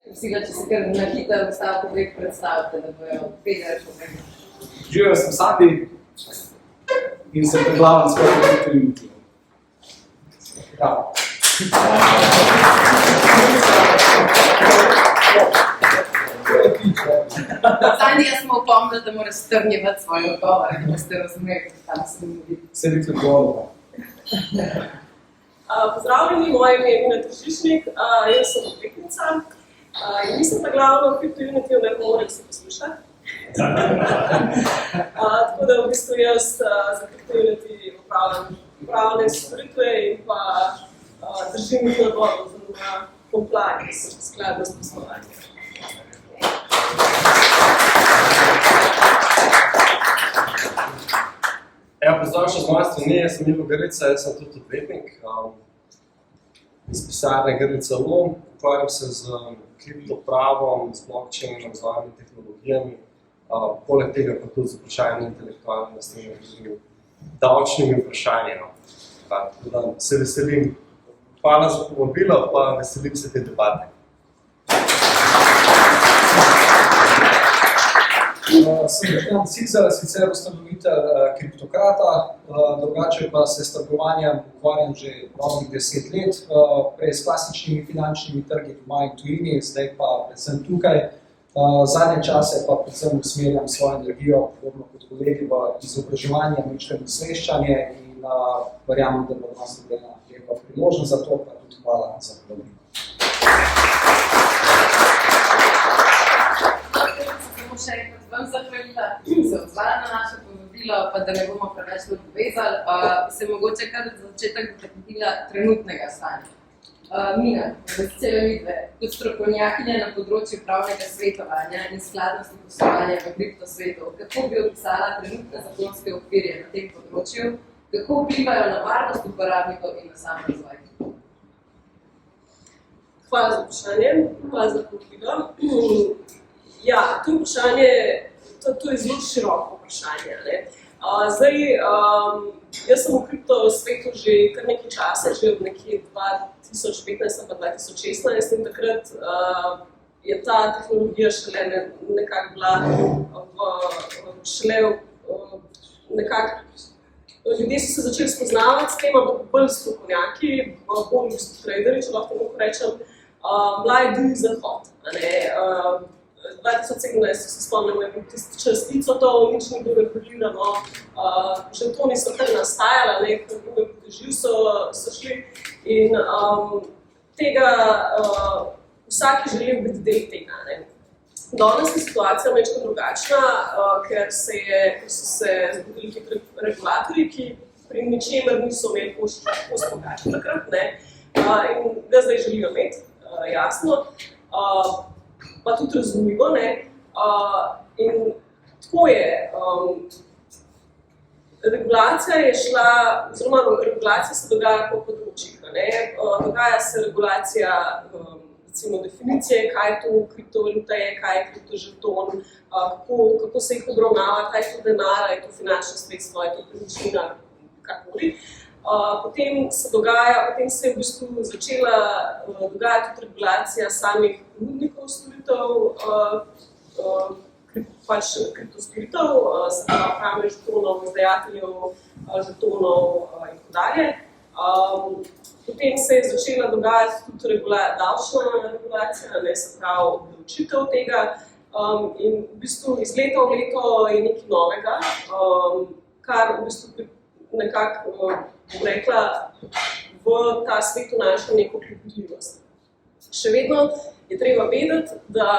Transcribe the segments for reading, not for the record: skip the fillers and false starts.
Vsega, če se kar na hitro vstav pogled predstavite, da bojo vedeli, što kaj. Živijo, sem Sandi in sem preglavan svoj kriptovaluti. Bravo. Sandi, jaz smo upomnili, da moraš strnjevati svoj odgovor, da ste razumeli, tam se mi vidi. Se rekli odgovor. Pozdravljeni, moje ime je Mina Tržišnik, jaz sem odvetnica in nisem pa glavno v kriptovaluti, ne morem se poslušati. Tako da v bistvu jaz za kriptovaluti upravljam pravne storitve in pa držim jih na vodo oziroma compliance skladno s poslovanjem. Pozdrav še z moje strani, jaz sem Ivo Grlica, jaz sem tudi odvetnik iz pisarne Grlica Ulom. Ukvarjam se z kriptopravom, z blockchainom, z novimi tehnologijami, poleg tega pa tudi z vprašanjem intelektualne lastnine in davčnimi vprašanji. Tako da se veselim. Hvala za povabilo, pa veselim se te debate. Sem Boštjan Cizar, sicer ustanovitelj kriptokrata, drugače pa se s trgovanjem ukvarjam že novih 10 let, prej s klasičnimi finančnimi trgi doma in tujini, zdaj pa predvsem tukaj. Zadnje čase pa predvsem usmerjam svojo energijo, podobno kot kolegi, v izobraževanje, mišljenje, osveščanje in verjamem, da bo nas dobila lepa priložnost za to, pa tudi hvala za povabilo. Še enkrat vam zahvalila, da se odzvala na naše povabilo, pa da ne bomo preveč povezali, se mogoče kar za začetek dotaknila trenutnega stanja. Mina, cele vidve, kot strokovnjakinja na področju pravnega svetovanja in skladnosti poslovanja v kriptosvetu, kako bi opisala trenutne zakonske okvirje na tem področju, kako vplivajo na varnost uporabnikov in na sam razvoj? Hvala za vprašanje, hvala za povabilo. Ja, to vprašanje, to je zelo široko vprašanje. Zdaj, jaz sem v kriptosvetu že kar nekaj časa, že od nekje 2015 pa 2016 in takrat je ta tehnologija šele nekako bila ljudje so se začeli spoznavati s tem, ampak bolj strokovnjaki, bolj v bistvu traderji, če lahko tako rečem, bila je divji zahod. 2017 se spomnimo, je bil tisti čas ticotov, nič ni bilo regulirano, žetoni so kar nastajali, kako poteživ so šli in tega vsaki želel biti del tega. Danes je situacija večkrat drugačna, ker so se zgodili ti regulatorji, ki pri ničemer niso imeli post-pogača takrat in ga zdaj želijo imeti, jasno. Pa tudi razumljivo, in tako je. Regulacija je šla, oziroma regulacija se dogaja po področjih, dogaja se regulacija, recimo definicije, kaj to kriptovaluta je, kaj je kriptožeton, kako se jih obravnava, kaj je to denar, je to finančno sredstvo, je to premičnina, kakoli. Potem se je v bistvu začela dogajati tudi regulacija samih ponudnikov storitev, kriptostoritev, se pravi pravnih žetonov, izdajateljev žetonov in tako dalje. Potem se je začela dogajati tudi davčna regulacija, se pravi obdavčitev tega in v bistvu iz leta v leto je nekaj novega, kar v bistvu nekako, bom rekla, v ta svet vnaša neko prilagodljivost. Še vedno je treba vedeti, da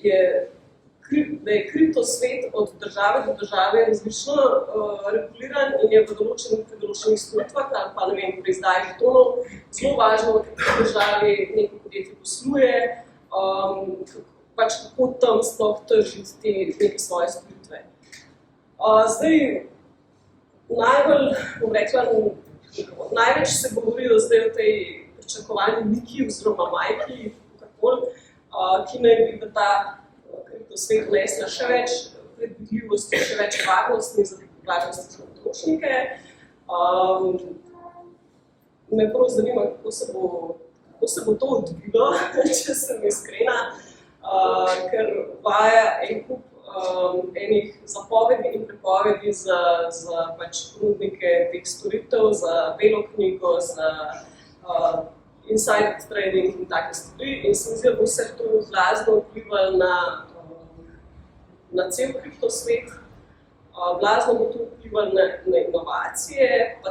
je kriptosvet od države do države različno reguliran in je v določenih storitvah, ali pa ne vem, pri izdaji žetonov, zelo važno, v kateri državi neko podjetje posluje, kako tam sploh tržiti neke svoje storitve. Zdaj, največ se govorijo zdaj o tej pričakovanji Niki oziroma Majki, ki naj bi v ta kriptosvet vnesla še več predvidljivosti, še več varnosti za potrošnike. Me prav zanima, kako se bo kako se bo to odvilo, če sem iskrena, ker vaja en kup enih zapovedi in prepovedi za pač ponudnike teh storitev, za belo knjigo, za insider trading in take stvari. In se mi zdi, da bo vse to blazno vplivalo na cel kriptosvet. Blazno bo to vplivalo na inovacije, pa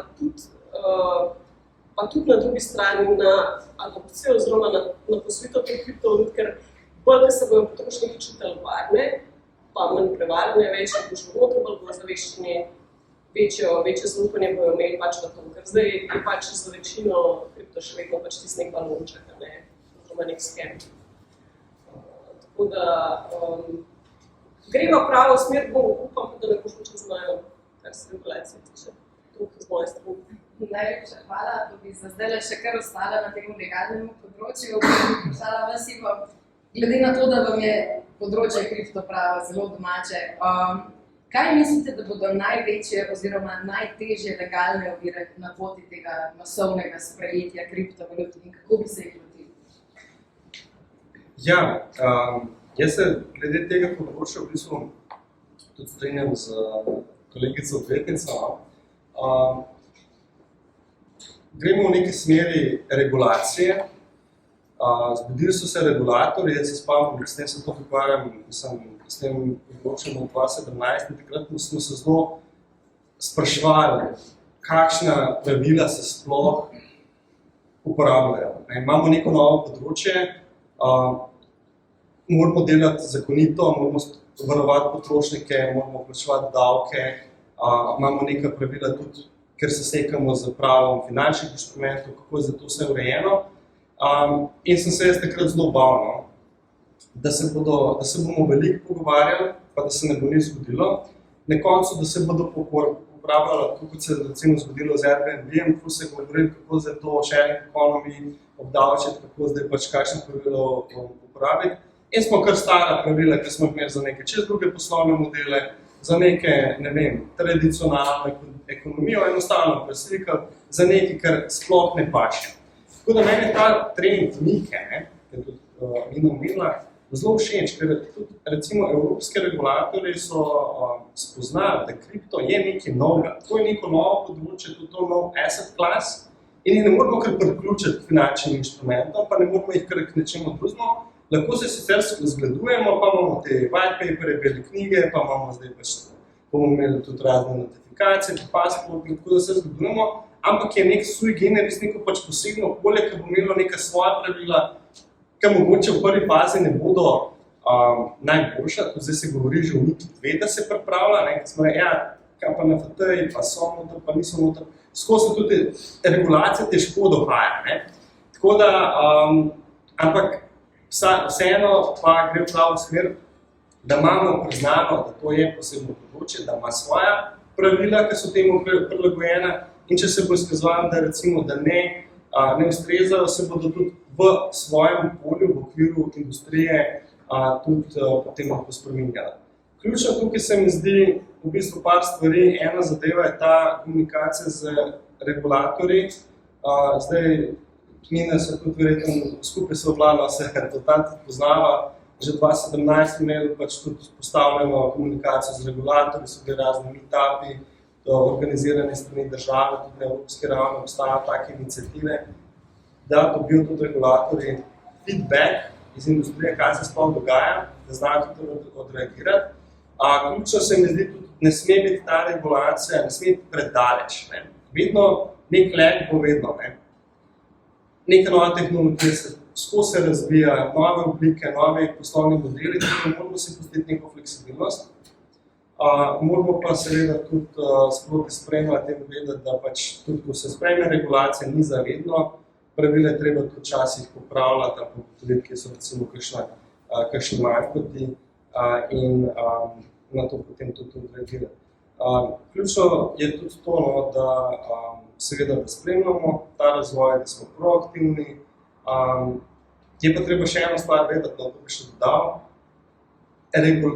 tudi na drugi strani na adopcijo oziroma na posvito teh kriptovalut, ker bolj, ko se bojo potrošniki čutili varne, pa manj prevarne, več boš noter, bolj bo zaveščeni, večje zaupanje bojo imeli pač v tom, ker zdaj je pač za večino kripto še vedno pač tisti nek balonček, oziroma nek skem. Tako da gremo pravo smer, upam, da ne boš čez znajo, kar se regulacije tiče. Tukaj z moje strani. Najlepša hvala, da bi za zdaj še kar ostala na tem legalnem področju. Vprašala vas, Ivo, glede na to, da vam je področje kriptoprava zelo domače, kaj mislite, da bodo največje oziroma najtežje legalne ovire na poti tega masovnega sprejetja kriptovalut in kako bi se jih lotili? Ja, jaz se glede tega področja v bistvu tudi strinjam z kolegico odvetnico. Gremo v neki smeri regulacije. Zbudili so se regulatorji, jaz se spomnim, s tem se to ukvarjam, s tem področjem od 2017 in takrat smo se zelo spraševali, kakšna pravila se sploh uporabljajo. Imamo neko novo področje, moramo delati zakonito, moramo varovati potrošnike, moramo plačevati davke, imamo neka pravila tudi, ker se sekamo z pravom finančnih inštrumentov, kako je za to vse urejeno. In sem se jaz takrat zelo bal, da se bomo veliko pogovarjali, pa da se ne bo nič zgodilo. Na koncu, da se bodo uporabljali, kot se je recimo zgodilo z Airbnb-em, ko se je govorili, kako zdaj to sharing economy obdavčiti, kako zdaj pač kakšno pravilo uporabiti. In smo kar stara pravila, ki smo imeli za neke čez druge poslovne modele, za neke, ne vem, tradicionalno ekonomijo, enostavno preslikali za nekaj, kar sploh ne paše. Tako da meni ta trend Mike, ki je tudi Nina omenila, zelo všeč, ker tudi recimo evropski regulatorji so spoznali, da kripto je nekaj novega. To je neko novo področje, tudi to nov asset class in ne moramo kar priključiti finančnim inštrumentom, pa ne moramo jih kar k nečemu drugemu. Lahko se sicer zgledujemo, pa imamo te white papere, bele knjige, pa imamo zdaj pač, bomo imeli tudi razne notifikacije, pasporti, tako da se zgledujemo, ampak je nek sui generis, neko pač posebno okolje, ki bo imelo neka svoja pravila, ki mogoče v prvi fazi ne bodo najboljša, tudi zdaj se govori že o neki 2, da se pripravlja, ki smo rekli, kaj pa NFT-ji, pa so noter, pa niso noter, skozi tudi regulacija težko dohaja, Tako da, ampak vseeno pa gre v pravo smer, da imamo priznano, da to je posebno področje, da ima svoja pravila, ki so temu prilagojena in če se bo izkazovalo, da recimo, da ne ustrezajo, se bodo tudi v svojem polju, v okviru industrije tudi potem lahko spreminjala. Ključno tukaj se mi zdi v bistvu par stvari. Ena zadeva je ta komunikacija z regulatorji. Zdaj, Nina se tudi verjetno skupaj se obladala, se rezultati poznava. Že 2017 imeli pač tudi postavljeno komunikacijo z regulatorji, so bili razni meetupi, organizirane strani države, tudi na evropski ravni obstajajo take iniciative, da dobijo tudi regulatorji feedback iz industrije, kaj se sploh dogaja, da znajo tudi odreagirati. Ključno se mi zdi tudi, ne sme biti ta regulacija, ne sme biti predaleč. Vedno nek leg bo vedno. Neka nova tehnologija skozi se razvija, nove oblike, nove poslovne modeli, tako moramo si pustiti neko fleksibilnost. Moramo pa seveda tudi sproti spremljati in vedeti, da pač tudi, ko se sprejme regulacija, ni zavedno, pravila je treba tudi včasih popravljati, ali tudi, kje so recimo kakšni manjkoti in na to potem tudi odreagirati. Ključno je tudi to, da seveda da spremljamo ta razvoj, da smo proaktivni. Je pa treba še eno stvar vedeti, da to bi še dodal.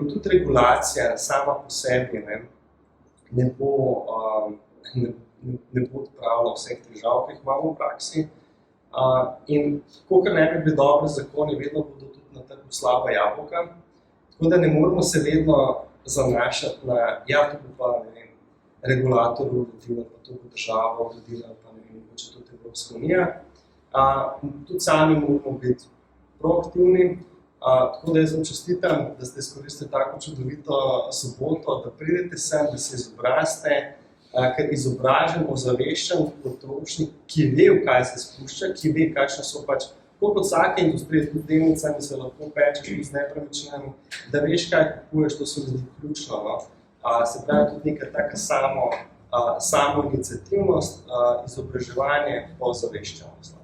Tudi regulacija sama po sebi ne bo odpravila vseh težav, ki jih imamo v praksi. In kakor ne bi bili dobri zakoni, vedno bodo tudi na trgu slaba jabolka. Tako da ne moramo se vedno zanašati na, ja, to bo pa, ne vem, regulator uredila, pa to bo država uredila, pa ne vem, mogoče tudi Evropska unija. Tudi sami moramo biti proaktivni. Tako da jaz vam čestitam, da ste izkoristili tako čudovito soboto, da pridete sem, da se izobrazite, ker izobražen, ozaveščen potrošnik, ki ve, v kaj se spušča, ki ve, kakšne so pač, kot vsake industrije, tudi delnicami se lahko pečeš z nepremičninami, da veš, kaj kupuješ, to se mi zdi ključno. No? Se pravi tudi neka taka samoiniciativnost, izobraževanje pa ozaveščenost.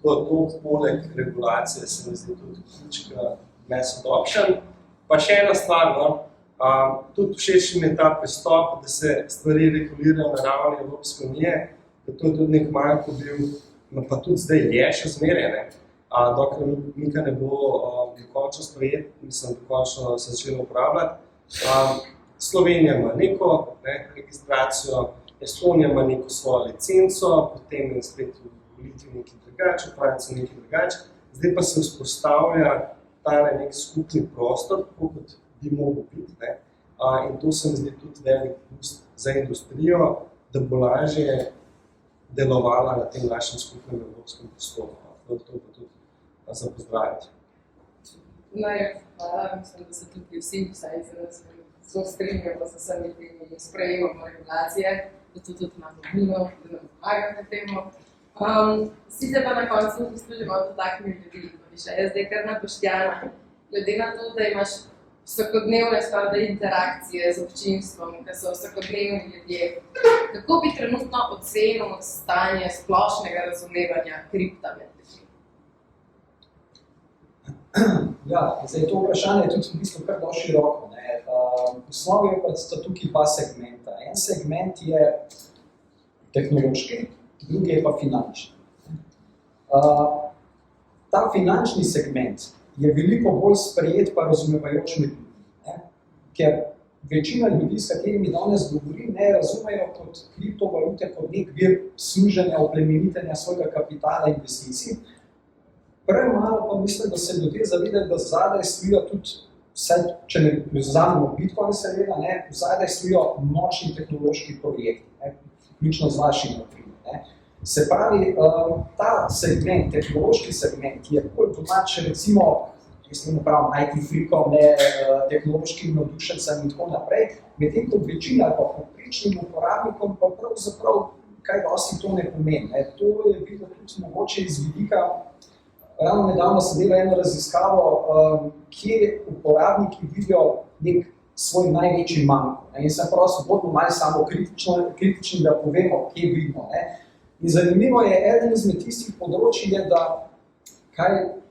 To poleg regulacije se mi zdi tudi ključka nesodobšen. Pa še ena stvar, no? Tudi všeč mi je ta pristop, da se stvari regulirajo na ravni Evropske unije, da to je tudi nek manjko bil, pa tudi zdaj je še zmeraj, dokler Mika ne bo dokončno sprejet, mislim, dokončno se začelo uporabljati. Slovenija ima neko registracijo, Estonija ima neko svojo licenco, potem je spet v Litvi nekaj drugače, v Franciji nekaj drugače, zdaj pa se vzpostavlja ta nek skupni prostor, tako kot bi mogel biti. Ne? In to se mi zdi tudi velik plus za industrijo, da bo lažje delovala na tem našem skupnem evropskem prostoru. To pa tudi za pozdraviti. Hvala, mislim, da se tudi vsi vsaj zelo strinjamo z vsemi temi sprejemamo regulacije, da to tudi imamo vino, da nam pomagamo temu. Sicer pa na koncu smo že malo dotaknili ljudi, še jaz zdaj kar na Boštjana. Glede na to, da imaš vsakodnevne interakcije z občinstvom, ki so vsakodnevni ljudje, kako bi trenutno ocenil stanje splošnega razumevanja kripta med ljudmi? Ja, zdaj to vprašanje je tudi v bistvu kar dosti široko. V osnovi pa sta tukaj dva segmenta. En segment je tehnološki, drugi je pa finančni. Ta finančni segment je veliko bolj sprejet pa razumevajoč med ljudmi, ker večina ljudi, s katerimi danes govorim, ne razumejo kot kriptovalute kot nek vir služenja, oplemenitenja svojega kapitala in investicij. Premalo pa mislim, da se ljudje zavedajo, da zadaj stojijo tudi, če ne vzamemo Bitcoin seveda, zadaj stojijo močni tehnološki projekti, vključno z vašim naprimer. Se pravi, ta segment, tehnološki segment, ki je bolj domač, recimo, IT freakom, tehnološkim navdušencem in tako naprej, medtem ko večina pa povprečnim uporabnikom pa pravzaprav kaj dosti to ne pomeni. To je bilo tudi mogoče iz vidika, ravno nedavno sem delal eno raziskavo, kje uporabniki vidijo nek svoj največji manko. In sem prosil, bodimo malo samo kritični, da povemo, kje vidimo. In zanimivo je, eden izmed tistih področij je, da kaj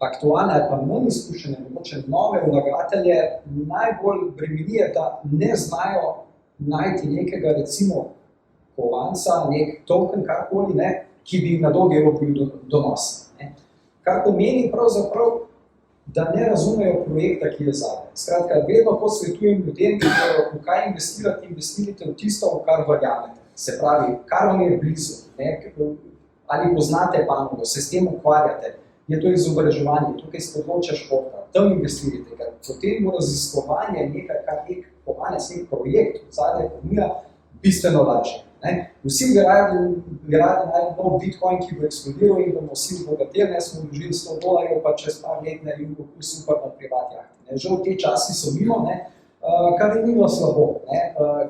aktualne ali pa manj izkušene, mogoče nove vlagatelje najbolj bremenije, da ne znajo najti nekega, recimo, kovanca, nek token, karkoli, ki bi na dolgi rok bil donosen. Kar pomeni pravzaprav, da ne razumejo projekta, ki je zadaj. Skratka, vedno posvetujem ljudem, v kaj investirate v tisto, v kar verjamete. Se pravi, kar vam je blizu, ali poznate panogo, se s tem ukvarjate, je to izobraževanje, tukaj s področja športa, tam investirate, ker potem raziskovanje nekaj, kar nek kovanec, nek projekt zadaj ponuja, bistveno lažje. Vsi bi radi najti nov Bitcoin, ki bo eksplodiral in bomo vsi zbogateli, smo vložili $100, pa čez par let ne bo super na privat jahti. Žal te časi so mimo, kar je bilo slabo.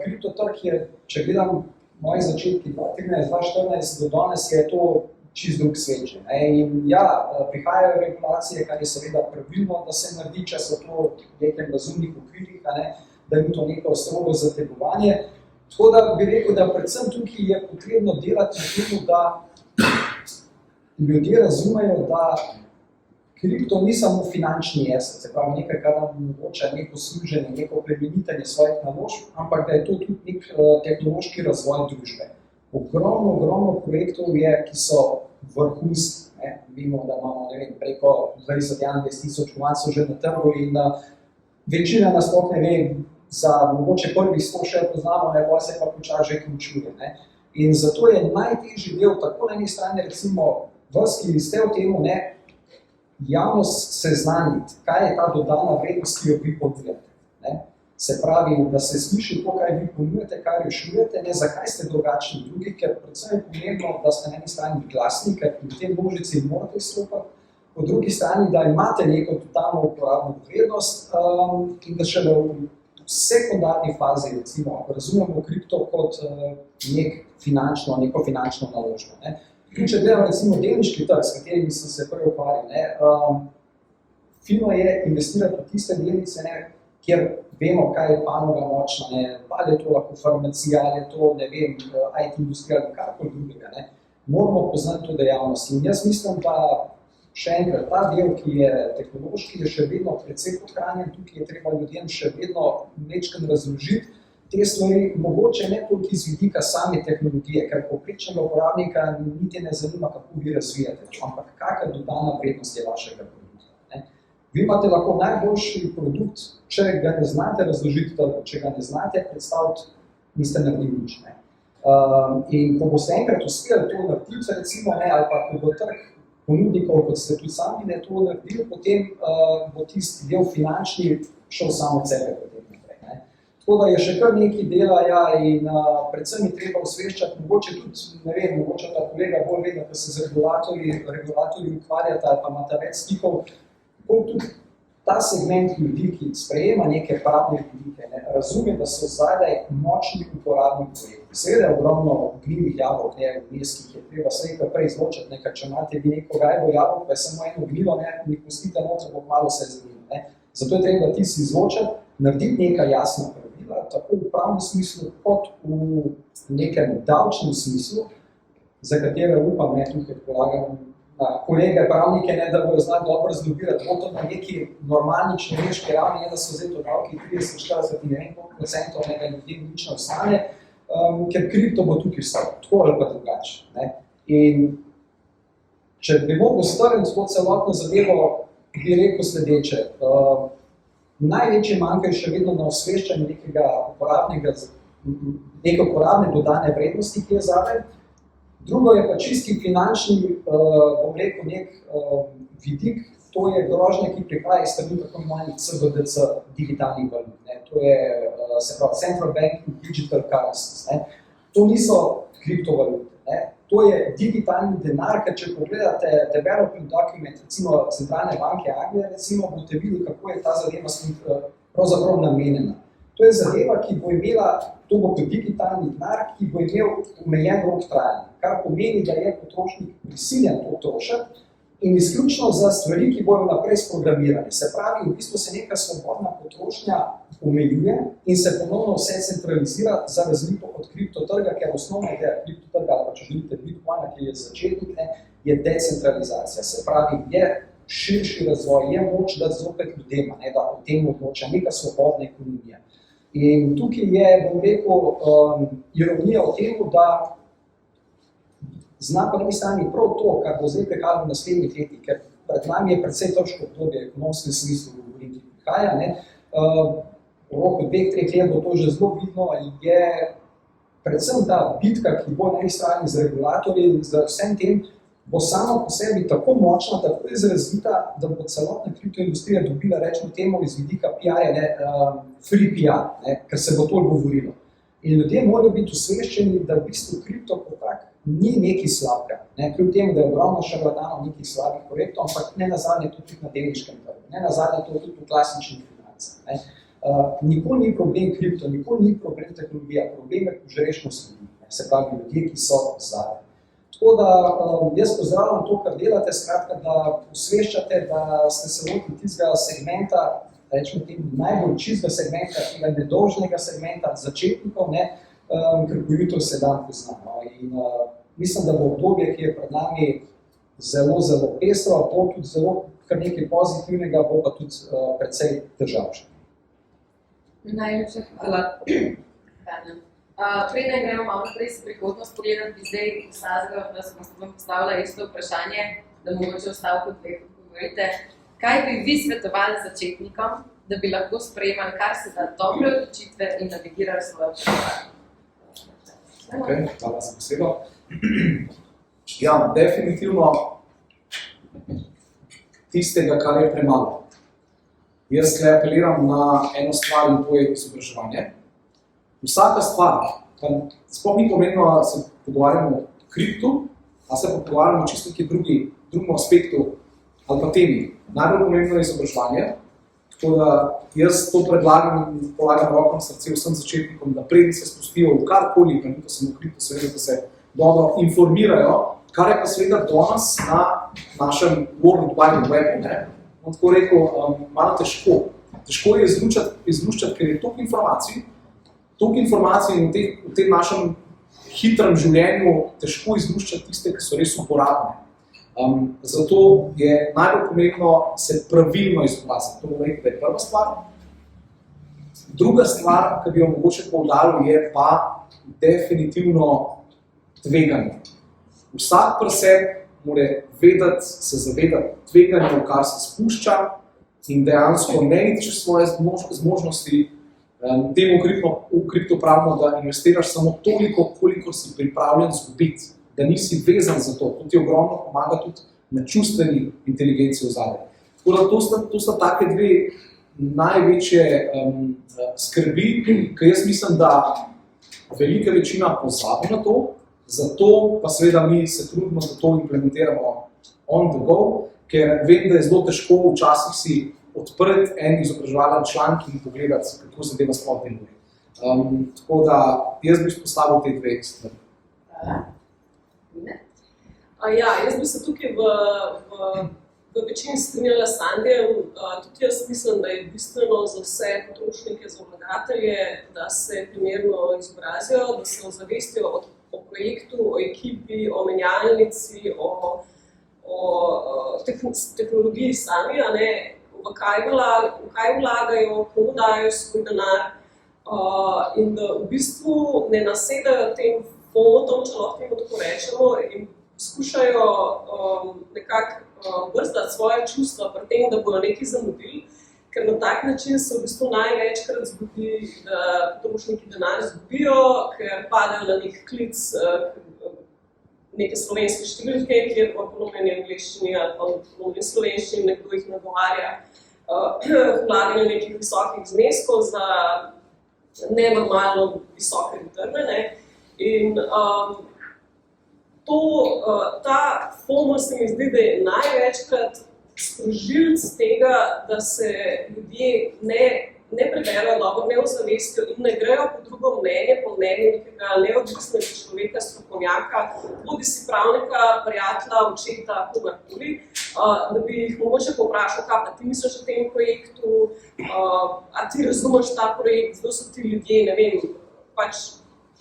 Kriptotrg je, če gledam moji začetki 2013-2014 do danes, je to čist drug svet. In ja, prihajajo regulacije, kar je seveda pravilno, da se naredi, če so to v nekem razumnih okvirih, da je to neko strogo zategovanje. Tako da bi rekel, da predvsem tukaj je potrebno delati na tem, da ljudje razumejo, da kripto ni samo finančni asset, se pravi nekaj, kar nam omogoča neko služenje, neko plemenitenje svojih naložb, ampak da je to tudi nek tehnološki razvoj družbe. Ogromno projektov je, ki so vrhunski. Vemo, da imamo preko 20-21 kovancev že na trgu in večina nas sploh ne ve, za mogoče prvih 100 še poznamo, pa se pa počasi že končuje. In zato je najtežji del tako na eni strani recimo vas, ki ste v temu, ne, javnost seznaniti, kaj je ta dodana vrednost, ki jo vi ponujate. Ne. Se pravi, da se sliši to, kaj vi ponujate, kaj rešujete, ne, zakaj ste drugačni od drugih, ker predvsem je pomembno, da ste na eni strani glasni, ker v tem množici morate izstopati, po drugi strani, da imate neko totalno uporabno vrednost in da še v sekundarni fazi, recimo, razumemo kripto kot neko finančno naložbo. Ne. In če gledamo recimo delniški trg, s katerimi sem se prvi ukvarjal, fino je investirati v tiste delnice, ne, kjer vemo, kaj je panoga močna, ne, ali je to lahko farmacija, ali je to, ne vem, IT industrija, ali karkoli drugega. Ne. Moramo poznati to dejavnost. In jaz mislim, da še enkrat, ta del, ki je tehnološki, je še vedno precej podhranjen, tukaj je treba ljudem še vedno večkrat razložiti te stvari, mogoče ne toliko iz vidika same tehnologije, ker povprečnega uporabnika niti ne zanima, kako vi razvijate, ampak kakšna dodana vrednost je vašega produkta. Ne? Vi imate lahko najboljši produkt, če ga ne znate razložiti, če ga ne znate predstaviti, niste naredili nič. Ne? In ko boste enkrat uspeli to narediti, recimo, ne, ali pa ko bo trg ponudnikov, kot ste tudi sami ne to naredili, potem bo tisti del finančni šel samo od sebe potem naprej. Ne. Tako da je še kar nekaj dela, ja, in predvsem je treba osveščati, mogoče tudi, ne vem, mogoče ta kolega bolj vedno, da se z regulatorji ukvarjata ali pa imata več stikov, tudi ta segment ljudi, ki sprejema neke pravne vidike, ne, razume, da so zadaj močni uporabni projekti. Seveda je ogromno gnilih jabolk, ne, vmes, ki jih je treba vse prej izločiti, nekaj, če imate vi neko gajbo jabolk, pa je samo eno gnilo, ne, mi pustite noter, bo malo se zanima. Ne. Zato je treba ti si izločiti, narediti neka jasna pravila, tako v pravnem smislu, kot v nekem davčnem smislu, za katere upam, ne, tukaj polagam kolege pravnike, ne, da bojo znali dobro razlobirati, bo to na neki normalni človeški ravni, ne, da so zdaj to davki 30-40 in ne vem koliko procentov, ne, da ljudem nič ne ostane, ker kripto bo tukaj vstal, tako ali pa drugače. Ne. In če bi mogel strniti to celotno zadevo, bi rekel sledeče. Največji manjka je še vedno na osveščanju neke uporabne dodane vrednosti, ki je zadaj. Drugo je pa čisti finančni, bom rekel, nek vidik, to je grožnja, ki prihaja iz tako imenovanih CBDC digitalnih valut. To je, se pravi, Central Bank Digital Currencies. Ne. To niso kriptovalute. Ne. To je digitalni denar, ker če pogledate development document, recimo Centralne banke Anglije, recimo, boste videli, kako je ta zadeva pravzaprav namenjena. To je zadeva, ki bo imela, to bo kot digitalni denar, ki bo imel omejen rok trajanja, kar pomeni, da je potrošnik prisiljen to trošiti in izključno za stvari, ki bojo naprej sprogramirane. Se pravi, v bistvu se neka svobodna potrošnja omejuje in se ponovno vse centralizira za razliko od kriptotrga, ker osnovna ideja kriptotrga, ali pa če želite Bitcoina, ki je začetnik, je decentralizacija. Se pravi, je širši razvoj, je moč dati zopet ljudem, da o tem odloča neka svobodna ekonomija. In tukaj je, bom rekel, ironija o tem, da zna pa na eni strani prav to, kar bo zdaj prihajalo v naslednjih letih, ker pred nami je precej težko obdobje, ekonomskem smislu govorim, ki prihaja. V roku 2-3 let bo to že zelo vidno in je predvsem ta bitka, ki bo na eni strani z regulatorji in z vsem tem, bo sama po sebi tako močna, tako izrazita, da bo celotna kriptoindustrija dobila, rečemo temu, iz vidika PR-ja, free PR, ker se bo to govorilo. In ljudje morajo biti osveščeni, da v bistvu kripto kot tak ni nekaj slabega. Kljub temu, da je ogromno šarlatanov nekih slabih projektov, ampak ne nazadnje to tudi na delniškem trgu, ne nazadnje to tudi v klasičnih financah. Nikoli ni problem kripto, nikoli ni problem tehnologija, problem je požrešnost ljudi, se pravi ljudje, ki so zadaj. Tako da jaz pozdravljam to, kar delate, skratka, da osveščate, da ste se lotili tistega segmenta, rečemo temu najbolj čistega segmenta, tega nedolžnega segmenta, začetnikov, ker bolj se dan pozna. In mislim, da bo obdobje, ki je pred nami zelo, zelo pestro, bo tudi zelo kar nekaj pozitivnega, bo pa tudi precej težavšno. Najlepša hvala. Preden gremo malo naprej s prihodnost pogledati, bi zdaj vsazga, da sem vam postavila isto vprašanje, da mogoče v stavku 2 govorite. Kaj bi vi svetovali začetnikom, da bi lahko sprejemali kar se da dobre odločitve in navigirali svojo poslovanje? Ok, hvala za besedo. Ja, definitivno tistega, kar je premalo. Jaz tukaj apeliram na eno stvar in to je izobraževanje. Vsaka stvar, sploh ni pomembno, da se pogovarjamo o kriptu, a se pogovarjamo čisto neki drugem aspektu ali pa temi. Najbolj pomembno je izobraževanje, tako da jaz to predlagam in polagam roko na srce vsem začetnikom, da preden se spustijo v karkoli, pa ni to samo kripto, seveda, da se dobro informirajo, kar je pa seveda danes na našem World Wide Webu, ne? On tako rekel, malo težko. Težko je izluščati, ker je toliko informacij in v tem našem hitrem življenju težko izluščati tiste, ki so res uporabne. Zato je najbolj pomembno se pravilno izobraziti. To bom rekel, da je prva stvar. Druga stvar, ki bi jo mogoče poudaril, je pa definitivno tveganje. Vsak pri sebi mora se zavedati tveganja, v kar se spušča in dejansko ne iti čez svoje zmožnosti. Temu v kripto pravimo, da investiraš samo toliko, koliko si pripravljen zgubiti, da nisi vezan za to. To ti ogromno pomaga tudi na čustveni inteligenci ozadaj. Tako da to sta take dve največje skrbi, ker jaz mislim, da velika večina pozabi na to, zato pa seveda mi se trudimo, da to implementiramo on the go, ker vem, da je zelo težko včasih si odpreti en izobraževalen članek in pogledati, kako zadeva sploh deluje. Tako da jaz bi izpostavil te dve stvari. Jaz bi se tukaj v večini strinjala s Sandijem. Tudi jaz mislim, da je bistveno za vse potrošnike, za vlagatelje, da se primerno izobrazijo, da se ozavestijo o projektu, o ekipi, o menjalnici, o tehnologiji sami, v kaj vlagajo, komu dajo svoj denar in da v bistvu ne nasedajo tem fomotom, če lahko temu tako rečemo, in skušajo nekako brzdati svoje čustva pri tem, da bodo nekaj zamudili, ker na tak način se v bistvu največkrat zgodi, da potrošniki denar izgubijo, ker padajo na nek klic neke slovenske številke, kjer v polomeni angleščini ali pa v polomeni slovenščini nekdo jih nagovarja vlaganje nekih visokih zneskov za nenormalno visoke returne. In ta FOMO se mi zdi, da je največkrat sprožilc tega, da se ljudje ne preberajo dobro, ne ozavestijo in ne grejo po drugo mnenje, po mnenju nekega neodvisnega človeka, strokovnjaka, bodi si pravnika, prijatelja, očeta, kogarkoli, da bi jih mogoče povprašal, kaj pa ti misliš o tem projektu, a ti razumeš ta projekt, kdo so ti ljudje, ne vem, pač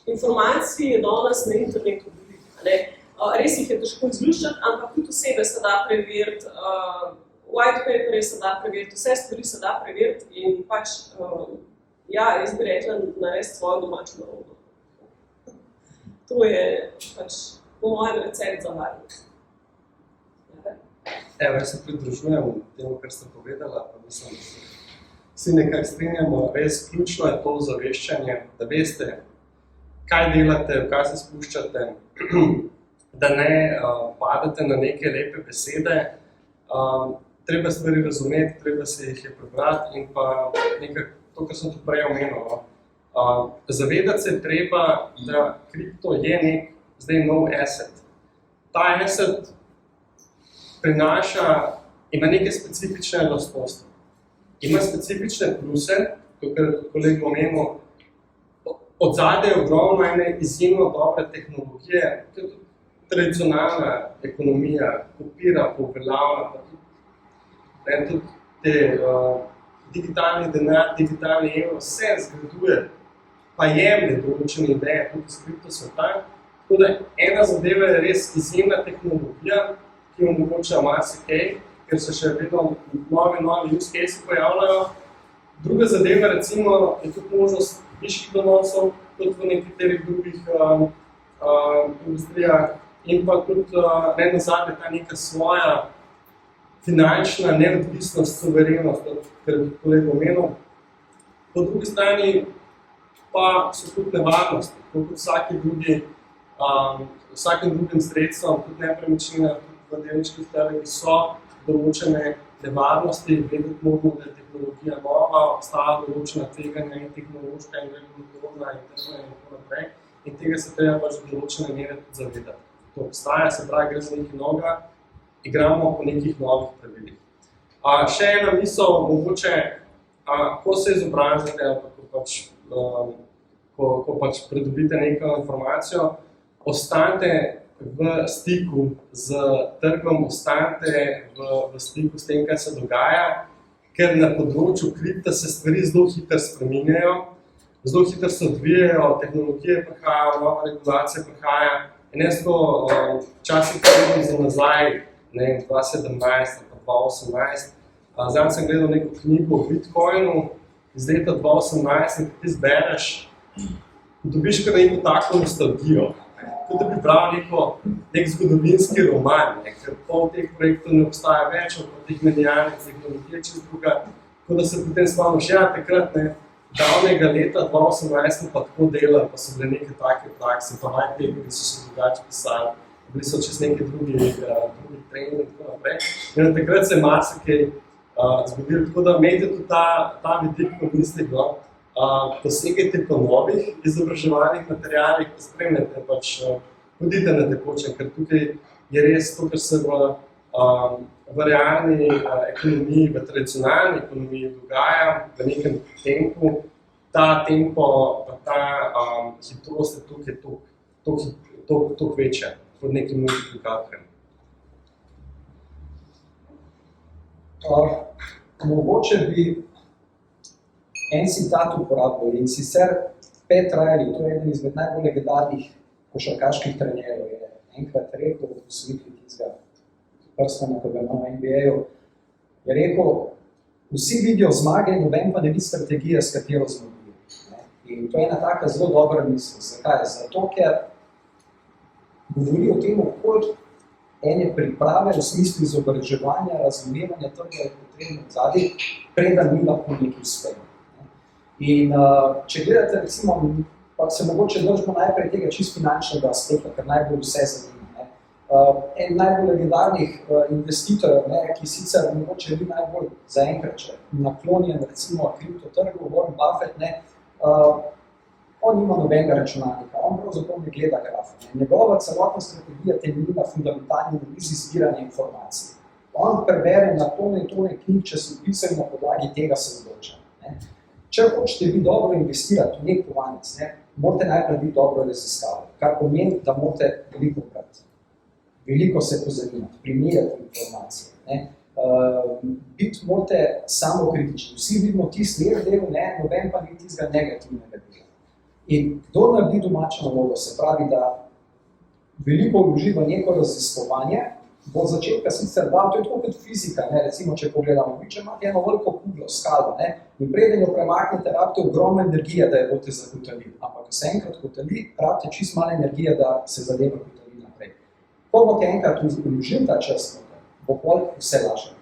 informacij je danes na internetu veliko. Res jih je težko izluščati, ampak tudi osebe se da preveriti, white paper se da preveriti, vse stvari se da preveriti in pač, jaz bi rekla, narediti svojo domačo nalogo. To je pač po mojem recept za varnost. Jaz se pridružujem temu, kar ste povedala, pa mislim, da se vsi nekako strinjamo, res ključno je to ozaveščanje, da veste, kaj delate, v kaj se spuščate, da ne padete na neke lepe besede, treba stvari razumeti, treba se jih je prebrati in pa nekako to, kar sem tudi prej omenil. Zavedati se treba, da kripto je nek zdaj nov asset. Ta asset ima neke specifične lastnosti. Ima specifične pluse, kot je kolega omenil, odzadaj je ogromno ene izjemno dobre tehnologije, tudi tradicionalna ekonomija kopira, poveljavlja, tudi te digitalni denar, digitalni evro, vse zgraduje, pa jemlje določene ideje, tudi iz kriptosveta. Tako da ena zadeva je res izjemna tehnologija, ki omogoča marsikaj, ker se še vedno novi use case pojavljajo. Druga zadeva recimo je tudi možnost višjih donosov, kot v nekaterih drugih industrijah in pa tudi ne nazadnje ta neka svoja finančna neodvisnost, suverenost, kar je kolega omenil. Po drugi strani pa so tudi nevarnosti, kot vsakim drugim sredstvom, tudi nepremičnina, tudi v delniških trgih so določene nevarnosti, vedeti moramo, da je tehnologija nova, obstaja določena tveganja in tehnološka in regulatorna in tako naprej. In tega se treba pač v določene mere tudi zavedati. To obstaja, se pravi, gre za nekaj novega, igramo po nekih novih pravilih. Še ena misel, mogoče, ko se izobrazite, ko pač pridobite neko informacijo, ostanite v stiku z trgom, ostanite v stiku s tem, kaj se dogaja, ker na področju kripta se stvari zelo hitro spreminjajo, zelo hitro se odvijajo, tehnologije prihajajo, nova regulacija prihaja. In jaz ko včasih gledam za nazaj, 2017 ali 2018, zdaj sem gledal neko knjigo o Bitcoinu iz leta 2018 in ko ti zbereš, dobiš kar neko tako nostalgijo. Kot da bi bral nek zgodovinski roman, ker pol teh projektov ne obstaja več, pol teh medijalnih tehnologij čez druga, tako da se potem spomniš, takrat davnega leta 2018 pa tako delali, pa so bile neke take prakse, pa whitepaperi so se drugače pisali, bili so čez neke drugi trendi in tako naprej. In takrat se je marsikaj zgodilo, tako da imejte tudi ta vidik v mislih, posegajte po novih izobraževalnih materialih, pa spremljate, hodite na tekočem, ker tukaj je res to, kar se v realni ekonomiji, v tradicionalni ekonomiji dogaja v nekem tempu. Ta tempo, pa ta hitrost je tukaj toliko večja pod nekim multiplikatorjem. Mogoče bi en citat uporabil in sicer Pat Riley, to je eden izmed najbolj legendarnih košarkaških trenerjev, je enkrat rekel v posvetli tistega prstana, ko ga ima v NBA-ju, je rekel, vsi vidijo zmage, noben pa ne vidi strategije, s katero zmodijo. In to je ena taka zelo dobra misel. Zakaj? Zato, ker govori o tem, koliko ene priprave v smislu izobraževanja, razumevanja trga je potrebno zadaj, preden mi lahko nekaj uspemo. In če gledate, recimo, pa se mogoče držimo najprej tega čisto finančnega aspekta, ker najbolj vse zanima. En najbolj legendarnih investitorjev, ki sicer mogoče ni najbolj zaenkrat naklonjen, recimo, kriptotrgu, Warren Buffett, on nima nobenega računalnika, on pravzaprav ne gleda grafa. Njegova celotna strategija temelji na fundamentalni analizi zbiranja informacij. On prebere na tone in tone knjig, časopisov in na podlagi tega se odloča. Če hočete vi dobro investirati v nek kovanec, morate najprej biti dobro raziskavati, kar pomeni, da morate veliko brati, veliko se pozanimati, primerjati informacije. Biti morate samokritični, vsi vidimo tisti lep del, noben pa ni tistega negativnega dela. In kdo naredi domačo nalogo, se pravi, da veliko vloži v neko raziskovanje, bo od začetka sicer dal, to je tako kot fizika, recimo, če pogledamo, vi če imate eno veliko kuglo, skalo, in preden jo premaknete, rabite ogromno energije, da jo boste zagotovili. Ampak, ko se enkrat hoteli, rabite čist malo energije, da se zadeva hoteli naprej. Ko boste enkrat vložili ta čas, bo pol vse lažje.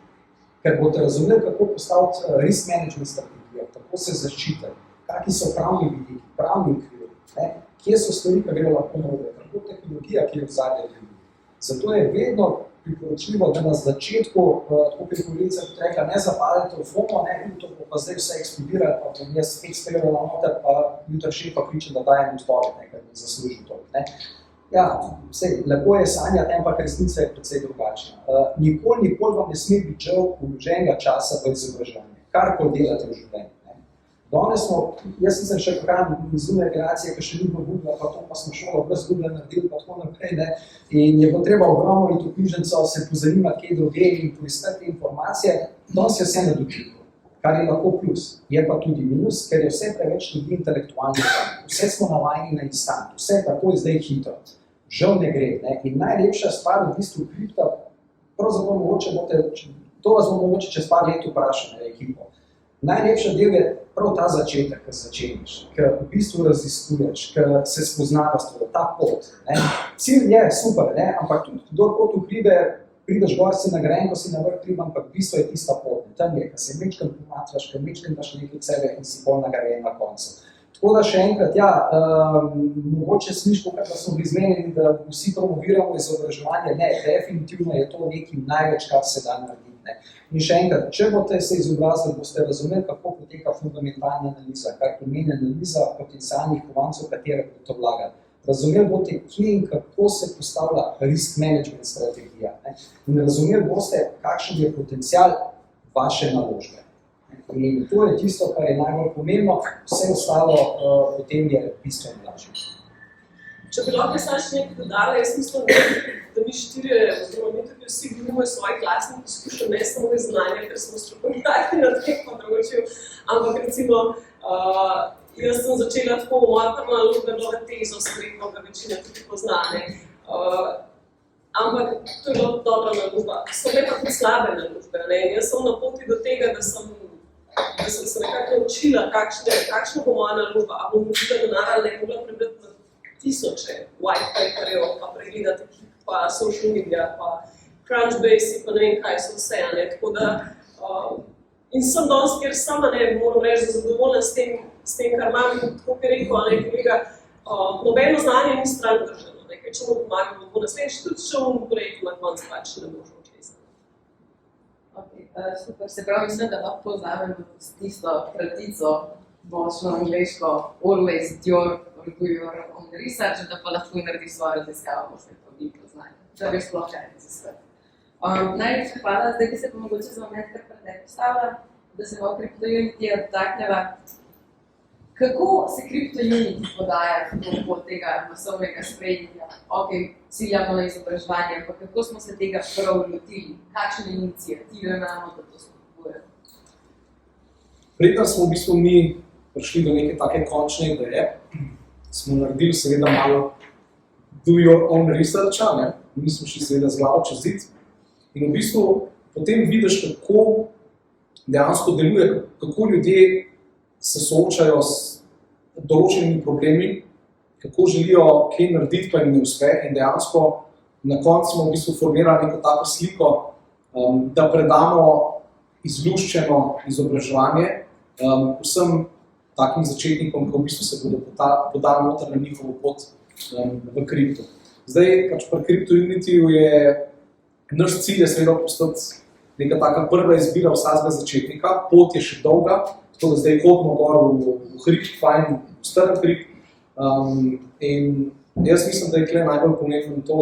Ker boste razumeli, kako postaviti risk management strategijo, kako se zaščititi, kakšni so pravni vidiki, pravni okviri, kje so stvari, ki grejo lahko narobe, kako tehnologija, ki je v zadnje ljudi. Zato je vedno priporočljivo, da na začetku, tako bi kolegica tudi rekla, ne zapadete v FOMO, to bo pa zdaj vse eksplodirali, pa bom jaz spet sprejel na noter, pa jutri šefa kričem, da dajem odpoved, ker bi zaslužil to. Ja, lepo je sanjati, ampak resnica je precej drugačna. Nikoli vam ne sme biti žal vloženega časa v izobraževanje, karkoli delate v življenju. Danes smo, jaz sem še prihajam iz zunaj generacije, ki še ni bilo Google, pa to pa smo šolo brez Google naredili, pa tako naprej, in je bo treba ogromno iti v knjižnico, se pozanimati, kje druge in poiskati informacije, danes je vse na dotiku, kar je lahko plus, je pa tudi minus, ker je vse preveč ljudi intelektualno znano. Vse smo navajeni na instant, vse tako je zdaj hitro, žal ne gre. In najlepša stvar v bistvu kripta, pravzaprav mogoče boste, to vas bom mogoče čez par let vprašal, ekipo. Najlepša del je prav ta začetek, ko začenjaš, ko v bistvu raziskuješ, ko se spoznavaš ta pot. Cilj je super, ampak tudi kdor pot v hribe, prideš gor, si nagrajen, ko si na vrh hriba, ampak v bistvu je tista pot. Tam je, ko se mečkam pomatraš, ko mečkam daš nekaj sebe in si bolj nagrajen na koncu. Tako da še enkrat, ja, mogoče sliško, da smo bili zmenjeni, da vsi promoviramo izobraževanje, ne, definitivno je to nekaj največ, kar se da narediti. Ne. In še enkrat, če boste se izobrazili, boste razumeli, kako poteka fundamentalna analiza, kar pomeni analiza potencialnih kovancov, katere boste vlagali. Razumeli boste, kje in kako se postavlja risk management strategija. Ne. In razumeli boste, kakšen je potencial vaše naložbe. In to je tisto, kar je najbolj pomembno, vse ostalo potem je bistveno lažje. Če bi lahko jaz še nekaj dodala, jaz mislim, da mi štirje, oziroma mi tudi vsi govorimo iz svojih lastnih izkušenj, ne samo iz znanja, ker smo strokovnjaki na tem področju, ampak recimo jaz sem začela tako moja prva naložba nove tezo sklepno, ga večina tudi poznane. Ampak to je bila dobra naložba. So bile pa tudi slabe naložbe. Jaz sem na poti do tega, da sem se nekako naučila, kakšna bo moja naložba, a bom mogla denar ali ne mogla prebrati na tisoče white paperjev, pa pregledati ekip, pa social media, pa Crunchbase, pa ne vem kaj so vse. Tako da, in sem danes, kjer sama moram reči, zadovoljna s tem, kar imam, tako bi rekel, kolega, nobeno znanje ni stran držano. Če mu pomagamo, bo naslednjič tudi še v projektu na koncu pač ne bo šlo. Super, se pravi, mislim, da lahko povzamemo tisto kratico, močno angleško, always do your own research, da pa lahko naredi svojo raziskavo, boste to vi poznali, da bi sploh kaj raziskati. Najlepša hvala, zdaj bi se pa mogoče za moment kar predaj postavila, da se v CryptoUnity dotakneva. Kako se CryptoUnity podaja po tega masovnega sprejemanja? Ok, ciljamo na izobraževanje, ampak kako smo se tega prav lotili? Kakšne iniciative imamo, da to spodbujemo? Preden smo v bistvu mi prišli do neke take končne ideje, smo naredili seveda malo do your own research, mi smo šli seveda z glavo čez zid in v bistvu potem vidiš, kako dejansko deluje, kako ljudje se soočajo s določenimi problemi, kako želijo kaj narediti, pa jim ne uspe in dejansko na koncu smo v bistvu formirali neko tako sliko, da predamo izluščeno izobraževanje vsem takim začetnikom, ko v bistvu se bodo podali noter na njihovo pot v kripto. Zdaj, pač pri CryptoUnityju je naš cilj je seveda postati neka taka prva izbira vsakega začetnika, pot je še dolga, tako da zdaj hodimo gor v hrib, fajn, v strm hrib. In jaz mislim, da je tukaj najbolj pomembno to,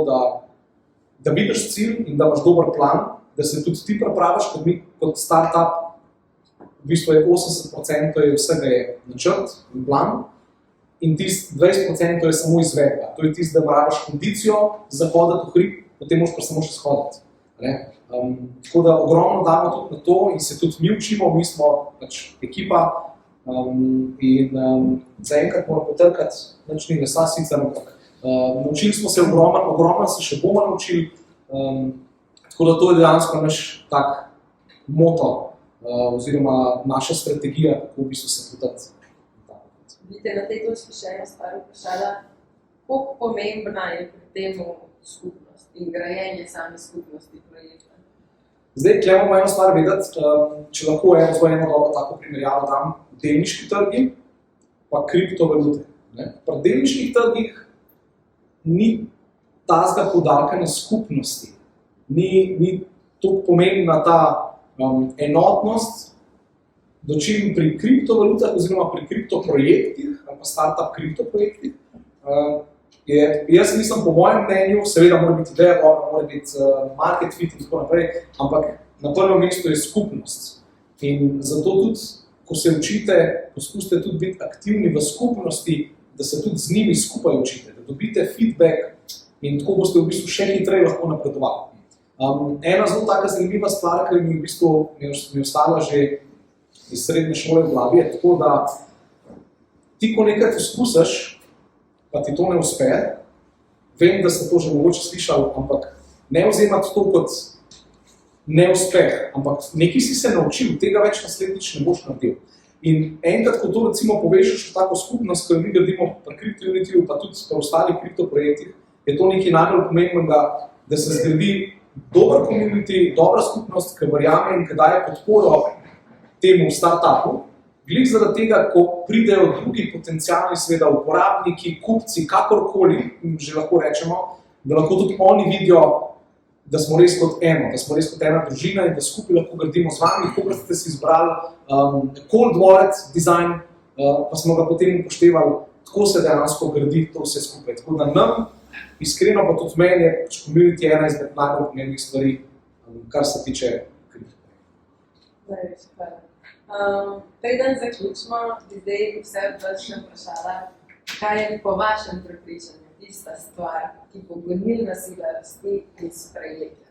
da vidiš cilj in da imaš dober plan, da se tudi ti pripraviš, kot startup, v bistvu je 80% je vsega je načrt in plan, in tisti 20% je samo izvedba. To je tisti, da rabiš kondicijo za hoditi v hrib, potem moraš pa samo še shoditi. Tako da ogromno damo tudi na to in se tudi mi učimo, mi smo pač ekipa in zaenkrat moramo potrkati, nič ni lesa sicer, ampak naučili smo se ogromno se še bomo naučili, tako da to je dejansko naš tak moto oziroma naša strategija, kako v bistvu se podati. Vidite, na tej točki še ena stvar vprašala, koliko pomembna je pri temu skupnost in grajenje same skupnosti projekta? Zdaj, tukaj moramo eno stvar vedeti, če lahko eno dobro tako primerjavo dam, delniški trgi pa kriptovalute. Pri delniških trgih ni tazga poudarka na skupnosti, ni toliko pomembna ta enotnost, dočim pri kriptovalutah oziroma pri kriptoprojektih ali pa startup kriptoprojektih, jaz mislim, po mojem mnenju, seveda mora biti ideja dobra, mora biti market fit in tako naprej, ampak na prvem mestu je skupnost. In zato tudi, ko se učite, poskusite tudi biti aktivni v skupnosti, da se tudi z njimi skupaj učite, da dobite feedback in tako boste v bistvu še hitreje lahko napredovali. Ena zelo taka zanimiva stvar, ki mi v bistvu mi ostala že iz srednje šole v glavi, je tako, da ti, ko nekaj poskusiš, pa ti to ne uspe, vem, da ste to že mogoče slišali, ampak ne vzemati to kot neuspeh, ampak nekaj si se naučil, tega več naslednjič ne boš naredil. In enkrat, ko to recimo povežeš v tako skupnost, ko jo mi gradimo pri CryptoUnityju, pa tudi pri ostalih kriptoprojektih, je to nekaj najbolj pomembnega, da se zgradi dober community, dobra skupnost, ki verjame in ki daje podporo temu startupu, glih zaradi tega, ko pridejo drugi potencialni seveda uporabniki, kupci, kakorkoli, že lahko rečemo, da lahko tudi oni vidijo, da smo res kot eno, da smo res kot ena družina in da skupaj lahko gradimo z vami, kako ste si izbrali cold wallet design, pa smo ga potem upoštevali, tako se dejansko gradi to vse skupaj. Tako da nam, iskreno pa tudi meni je community ena izmed najbolj pomembnih stvari, kar se tiče kripto. Najlepša hvala. Preden zaključimo, bi zdaj vse od vas še vprašala, kaj je po vašem prepričanju tista stvar, ki bo gonilna sila rasti in sprejetja?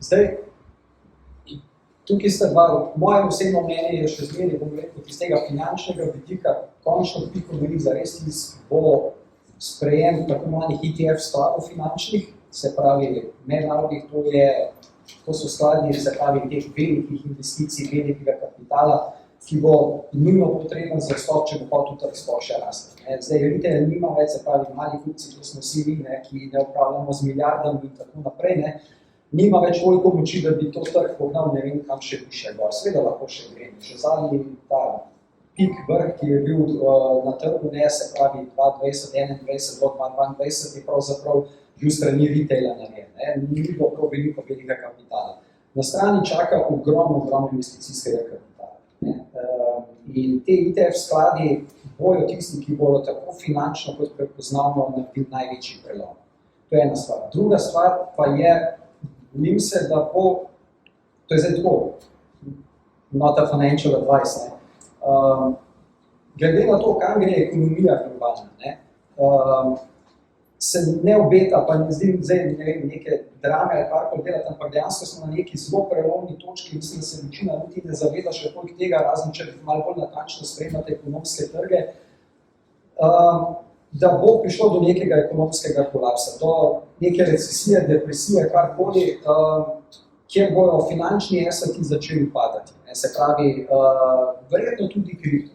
Zdaj, tukaj sta dva, moje osebno mnenje je še zmeraj, bom rekel, iz tega finančnega vidika, končno piko bili zares bo sprejem tako imenovanih ETF skladov finančnih, se pravi mednarodnih, to so skladi, se pravi teh velikih investicij, velikega kapitala, ki bo nujno potreben za skok, če bo pa tudi skok še raste. Zdaj, retail nima več, se pravi mali kupci, to smo vsi vi, ki ne upravljamo z milijardami in tako naprej, nima več toliko moči, da bi to trg pognal, ne vem kam še više gor. Sveda lahko še gre. Še zadnji ta pik vrh, ki je bil na trgu, se pravi 2020, 2021 do 2022, je pravzaprav bil strani retaila narejen. Ni bilo prav veliko velikega kapitala. Na strani čaka ogromno investicijskega kapitala. In te ETF skladi bojo tisti, ki bodo tako finančno kot prepoznavno naredili največji prelom. To je ena stvar. Druga stvar pa je, bojim se, da bo, to je zdaj tako, not a financial advice, glede na to, kam gre ekonomija globalna, se ne obeta, pa ne zdi zdaj neke drame ali karkoli delati, ampak dejansko smo na neki zelo prelomni točki, mislim, da se večina niti ne zaveda še koliko tega, razen če malo bolj natančno spremljate ekonomske trge, da bo prišlo do nekega ekonomskega kolapsa, do neke recesije, depresije, karkoli, kjer bojo finančni aseti začeli padati. Se pravi, verjetno tudi kripto.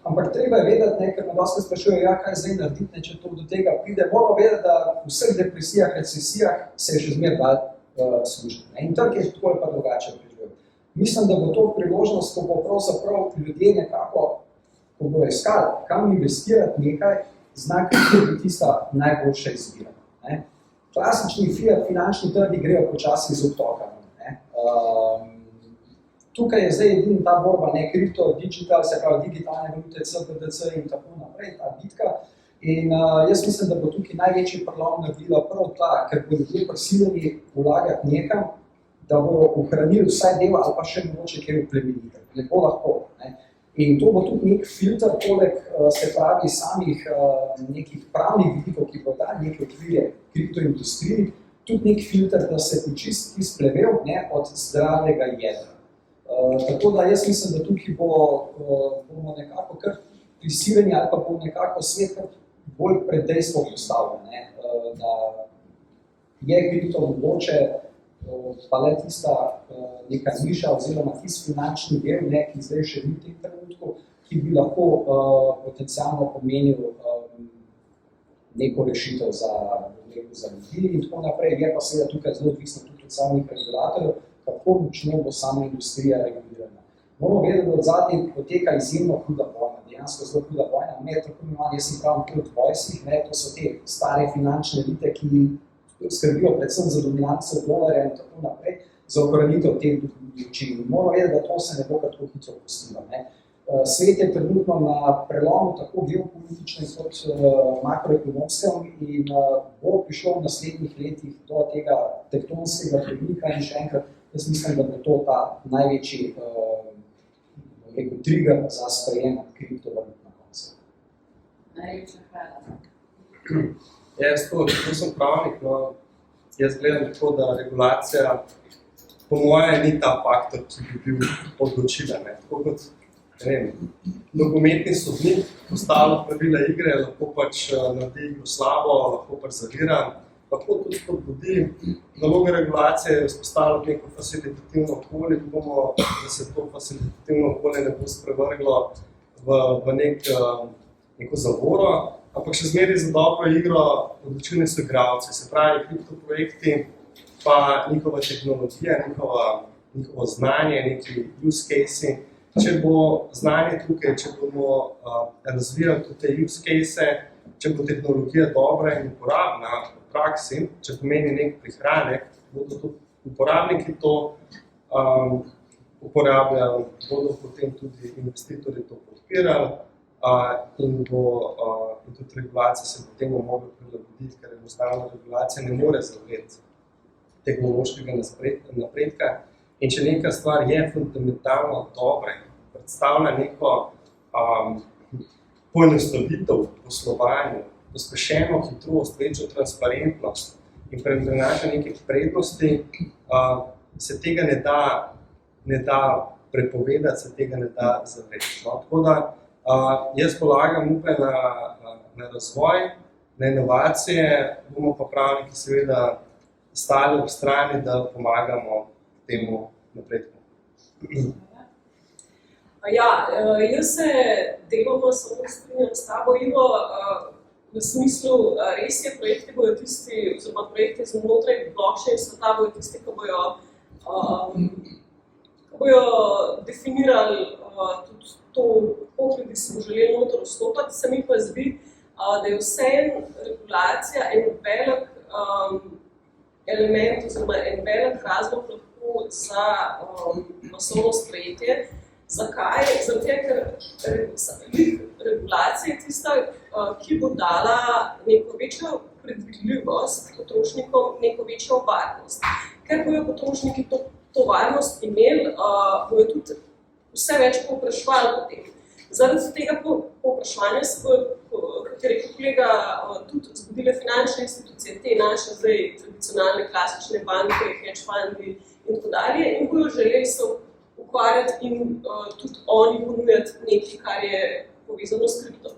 Ampak treba je vedeti, ker me dosti sprašujejo, ja, kaj zdaj narediti, če to do tega pride. Moramo vedeti, da v vseh depresijah, recesijah se je še zmeraj dal služiti. In trg je tako ali pa drugače preživel. Mislim, da bo to priložnost, ko bo pravzaprav ljudje nekako, ko bojo iskali, kam investirati nekaj, zna biti tista najboljša izbira. Klasični fiat finančni trgi grejo počasi iz obtoka. Tukaj je zdaj edina ta borba, kripto, digital, se pravi digitalne valute, CBDC in tako naprej, ta bitka. In jaz mislim, da bo tukaj največji prelom naredila prav ta, ker bo ljudje prisiljeni vlagati nekam, da bojo ohranili vsaj dela ali pa še mogoče kjer oplemeniti. Lepo lahko. In to bo tudi nek filter, poleg se pravi samih nekih pravnih vidikov, ki bo dali neke okvirje kriptoindustriji, tudi nek filter, da se počisti izplevel od zdravega jedra. Tako da jaz mislim, da tukaj bomo nekako kar prisiljeni ali pa bo nekako svet bolj pred dejstvo postavljen, da je kripto mogoče pa le tista neka niša oziroma tisti finančni del, ki zdaj še ni v tem trenutku, ki bi lahko potencialno pomenil neko rešitev za ljudi in tako naprej. Je pa seveda tukaj zelo odvisno tudi od samih regulatorjev, kako močno bo sama industrija regulirana. Moramo vedeti, da od zadnje poteka izjemno huda vojna, dejansko zelo huda vojna, tako imenovani, jaz sem pravim proti vojsih, to so te stare finančne elite, ki skrbijo predvsem za dominanco dolarja in tako naprej, za ohranitev teh moči. Moramo vedeti, da to se ne bo tako hitro pustilo. Svet je trenutno na prelomu tako geopolitičnem kot makroekonomskem in bo prišlo v naslednjih letih do tega tektonskega premika in še enkrat, jaz mislim, da bo to ta največji trigger za sprejem kriptovalut na koncu. Najlepša hvala. Jaz sem pravnik, jaz gledam tako, da regulacija po moje ni ta faktor, ki bi bil odločilen. Tako kot nogometni sodnik postavlja pravila igre, lahko pač naredi igro slabo, lahko pač zavira, lahko tudi spodbudi. Naloga regulacije je vzpostavljati neko facilitativno okolje, da se to facilitativno okolje ne bo sprevrglo v neko zavoro, ampak še zmeraj za dobro igro odločilni so igralci, se pravi kriptoprojekti, pa njihova tehnologija, njihovo znanje, neki use case. Če bo znanje tukaj, če bomo razvijali tudi te use case, če bo tehnologija dobra in uporabna v praksi, če pomeni nek prihranek, bodo tudi uporabniki to uporabljali, bodo potem tudi investitorji to podpirali in tudi regulacija se bo temu mogla prilagoditi, ker enostavno regulacija ne more zavreti tehnološkega napredka. In če neka stvar je fundamentalno dobra, predstavlja neko poenostavitev poslovanju, pospešeno hitrost, večjo transparentnost in prenaša neke prednosti, se tega ne da prepovedati, se tega ne da zavreti. No? Tako da jaz polagam upaj na razvoj, na inovacije, bomo pa pravniki seveda stali ob strani, da pomagamo temu napredku. Jaz se deloma samo strinjam s tabo, Ivo, v smislu, res je, projekti bojo tisti, oziroma projekti znotraj blockchain sveta bojo tisti, ki bojo definirali tudi to, koliko ljudi smo želeli noter vstopati. Se mi pa zdi, da je vseeno regulacija en velik element oziroma en velik razlog lahko za masovno sprejetje. Zakaj? Zato, ker regulacija je tista, ki bo dala neko večjo predvidljivost potrošnikom, neko večjo varnost. Ker bojo potrošniki to varnost imeli, bojo tudi vse več povpraševali po tem. Zaradi tega povpraševanja se bojo, kot je rekel kolega, tudi zgodile finančne institucije, te naše zdaj tradicionalne klasične banke, hedge fundi in tako dalje, in bojo želeli se ukvarjati in tudi oni ponujati nekaj, kar je povezano s kripto.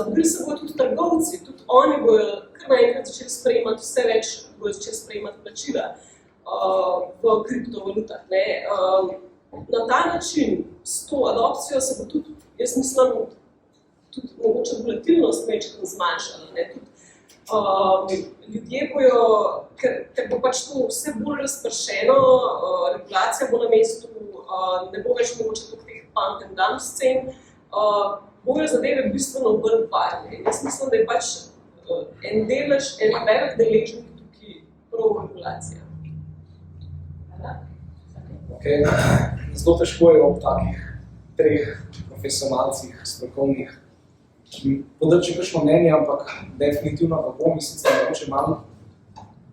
Zgodili se bojo tudi trgovci, tudi oni bojo kar naenkrat začeli sprejemati, vse več bojo začeli sprejemati plačila v kriptovalutah. Na ta način, s to adopcijo se bo tudi, jaz mislim, tudi mogoče volatilnost večkrat zmanjšala. Ljudje bojo, ker bo pač to vse bolj razpršeno, regulacija bo na mestu, ne bo več mogoče tudi teh pump and dump scen, bojo zadeve bistveno bolj varne. Jaz mislim, da je pač en velik deležnik tukaj prav regulacija. Okay. Zelo težko je ob takih treh profesionalcih, strokovnih, podrči kakšno mnenje, ampak definitivno pa bom, sicer mogoče malo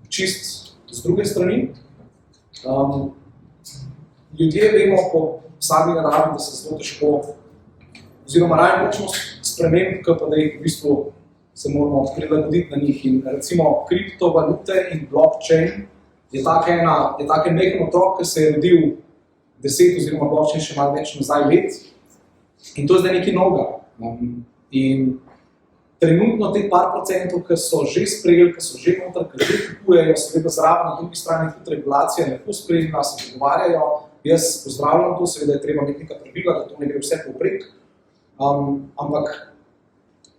čist z druge strani. Ljudje vemo po sami naravi, da se zelo težko, oziroma raje močno sprememb, pa da jih v bistvu se moramo prilagoditi na njih. In recimo kriptovalute in blockchain je tak en mehen otrok, ki se je rodil 10 oziroma blockchain še malo več nazaj let. In to je zdaj nekaj novega. In trenutno teh par procentov, ki so že sprejeli, ki so že noter, ki že kupujejo, seveda zraven na drugi strani tudi regulacija lepo sprejela, se dogovarjajo. Jaz pozdravljam to, seveda je treba imeti neka pravila, da to ne gre vse povprek. Ampak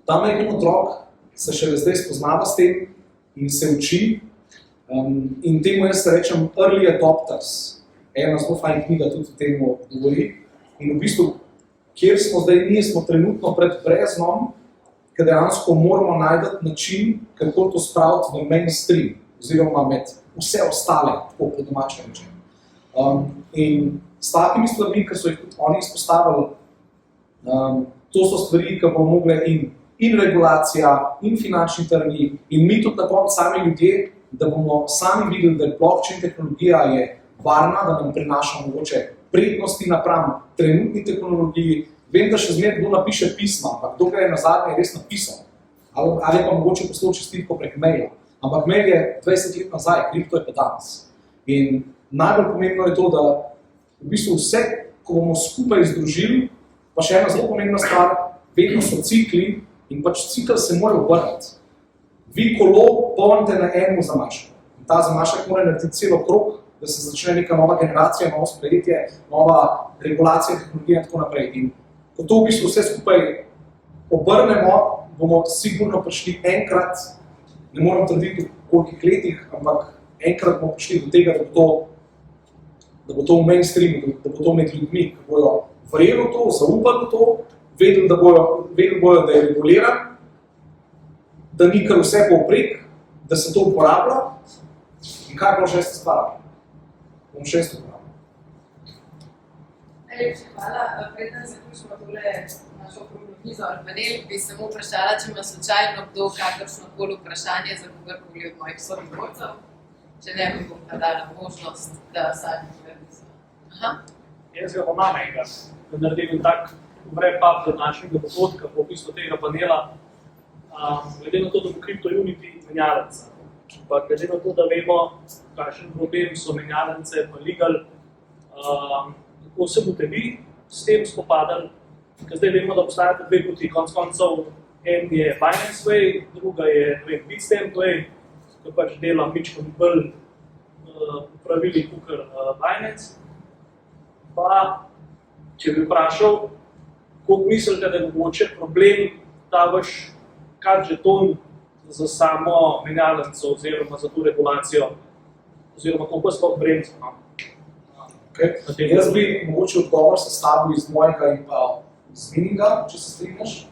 ta mehen otrok se šele zdaj spoznava s tem in se uči. In temu jaz se rečem early adopters. Ena zelo fajn knjiga tudi o temu govori. In v bistvu, kjer smo zdaj mi, smo trenutno pred breznom, ker dejansko moramo najti način, kako to spraviti v mainstream, oziroma med vse ostale, tako po domače rečem. In s takimi stvarmi, ki so jih tudi oni izpostavili, to so stvari, ki bomo mogle in regulacija, in finančni trgi, in mi tudi na koncu sami ljudje, da bomo sami videli, da blockchain tehnologija je varna, da nam prinaša mogoče prednosti napram trenutni tehnologiji. Vem, da še zmeraj kdo napiše pisma, ampak kdo ga je nazadnje res napisal. Ali pa mogoče poslal čestitko prek maila. Ampak mail je 20 let nazaj, kripto je pa danes. In najbolj pomembno je to, da v bistvu vse, ko bomo skupaj združili, pa še ena zelo pomembna stvar, vedno so cikli in pač cikl se mora obrniti. Vi kolo polnite na enemu zamašku. In ta zamašek mora narediti celo krog, da se začne neka nova generacija, novo sprejetje, nova regulacija tehnologije in tako naprej. In ko to v bistvu vse skupaj obrnemo, bomo sigurno prišli enkrat, ne moram trditi v kolikih letih, ampak enkrat bomo prišli do tega, da bo to v mainstreamu, da bo to med ljudmi, ki bojo verjeli v to, zaupali v to, vedeli bojo, da je reguliran, da ni kar vse povprek, da se to uporablja. In kaj bo šesta stvar? Bom šesto uporablja. Najlepša hvala. Preden zaključimo tole našo kronologizo ali panel, bi samo vprašala, če ima slučajno kdo kakršnokoli vprašanje za kogarkoli od mojih sodelavcev. Če ne, bi bom pa dala možnost, da sami povedo. Aha. Jaz ga imam enega, da naredim tak wrap-up današnjega dogodka, po bistvu tega panela. Glede na to, da bo CryptoUnity menjalnica, pa glede na to, da vemo, kakšen problem so menjalnice pa legal, kako se boste vi s tem spopadali, ker zdaj vemo, da obstajate dve poti, konec koncev, en je Binance Way, druga je Bitstamp Way, ki pač dela mičko bolj pravili kukor Binance. Pa, če bi vprašal, koliko mislite, da je mogoče problem ta vaš kad žeton za samo menjalnico oziroma za to regulacijo, oziroma koliko je sploh bremzno? Okay. Jaz bi mogoče odgovor sestavil iz mojega in pa iz Mininga, če se strinjaš.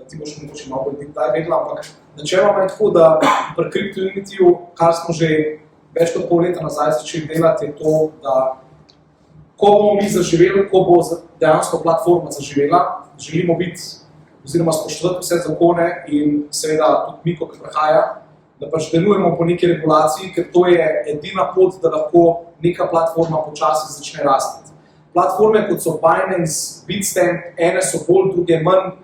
Ti boš mogoče malo bolj detalj vedela, ampak načeloma je tako, da pri CryptoUnityju, kar smo že več kot pol leta nazaj začeli delati, je to, da ko bomo mi zaživeli, ko bo dejansko platforma zaživela, želimo biti oziroma spoštovati vse zakone in seveda tudi Miko, ki prihaja, da pač delujemo po neki regulaciji, ker to je edina pot, da lahko neka platforma počasi začne rasti. Platforme, kot so Binance, Bitstamp, ene so bolj, druge manj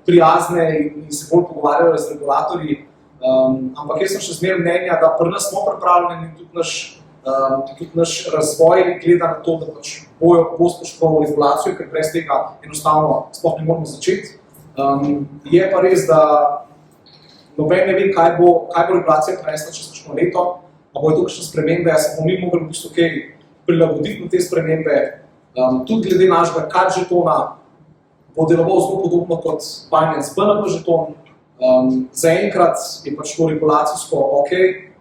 prijazne in se bolj pogovarjajo z regulatorji, ampak jaz sem še zmeraj mnenja, da pri nas smo pripravljeni in tudi naš razvoj gleda na to, da pač bo spoštoval regulacijo, ker brez tega enostavno sploh ne moramo začeti. Je pa res, da noben ne ve, kaj bo regulacija prinesla čez kakšno leto, pa bojo to kakšne spremembe, se bomo mi mogli v bistvu kaj prilagoditi na te spremembe. Tudi glede našega card žetona bo deloval zelo podobno kot Binance BNB žeton. Zaenkrat je pač to regulacijsko ok,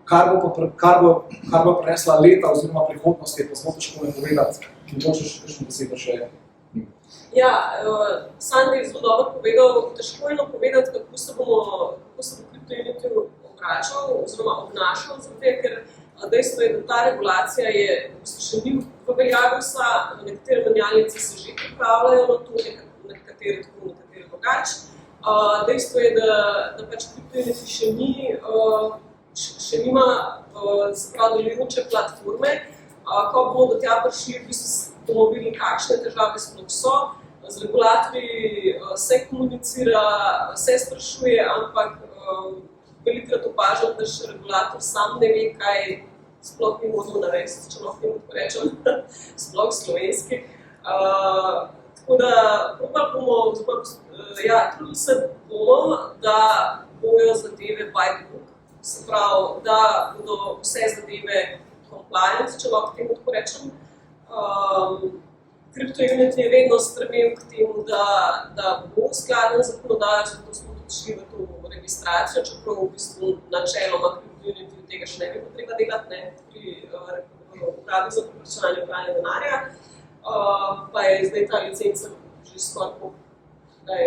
kar bo prinesla leta oziroma prihodnost, je pa zelo težko ne povedati, ki moče še kakšno besedo še. Ja, Sandi je zelo dobro povedal, težko je napovedati, kako se bo CryptoUnity obračal oziroma obnašal, ker dejstvo je, da ta regulacija je še ni v veljavi vsa, nekatere menjalnice se že pripravljajo na to, nekatere tako, nekatere drugače. Dejstvo je, da pač CryptoUnity še nima delujoče platforme. Ko bomo do tja prišli, v bistvu bomo videli, kakšne težave sploh so. Z regulatorji se komunicira, se sprašuje, ampak velikokrat opažam, da še regulator sam ne ve, kaj sploh ni možno narediti, če lahko temu tako rečem, sploh slovenski. Tako da, trudili se bomo, da bojo zadeve by the book, se pravi, da bodo vse zadeve compliant, če lahko temu tako rečem. CryptoUnity je vedno stremel k temu, da bo skladen zakonodajo, zato smo tudi šli v to registracijo, čeprav v bistvu načeloma CryptoUnity tega še ne bi potreba delati, pri upravi za preprečevanje pranja denarja. Pa je zdaj ta licenca že skoraj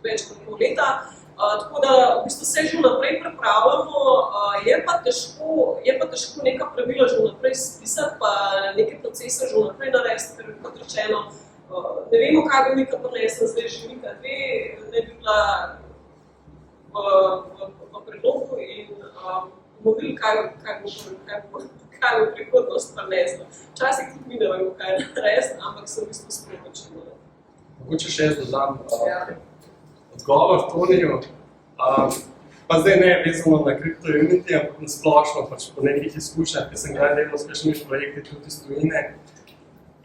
več kot pol leta. Tako da v bistvu se že vnaprej pripravljamo, je pa težko neka pravila že vnaprej spisati, pa neke procese že vnaprej narediti, ker kot rečeno, ne vemo, kaj bo Mika prinesla, zdaj že Mika 2 ne bi bila v predlogu in bomo videli, kaj bo prihodnost prinesla. Včasih tudi mi ne vemo, kaj narediti, ampak se v bistvu spremočimo. Mogoče še jaz dodam odgovor Toniju, pa zdaj ne vezano na CryptoUnity, ampak na splošno, pač po nekih izkušnjah, ki sem ga delal s kakšnimi projekti tudi iz tujine.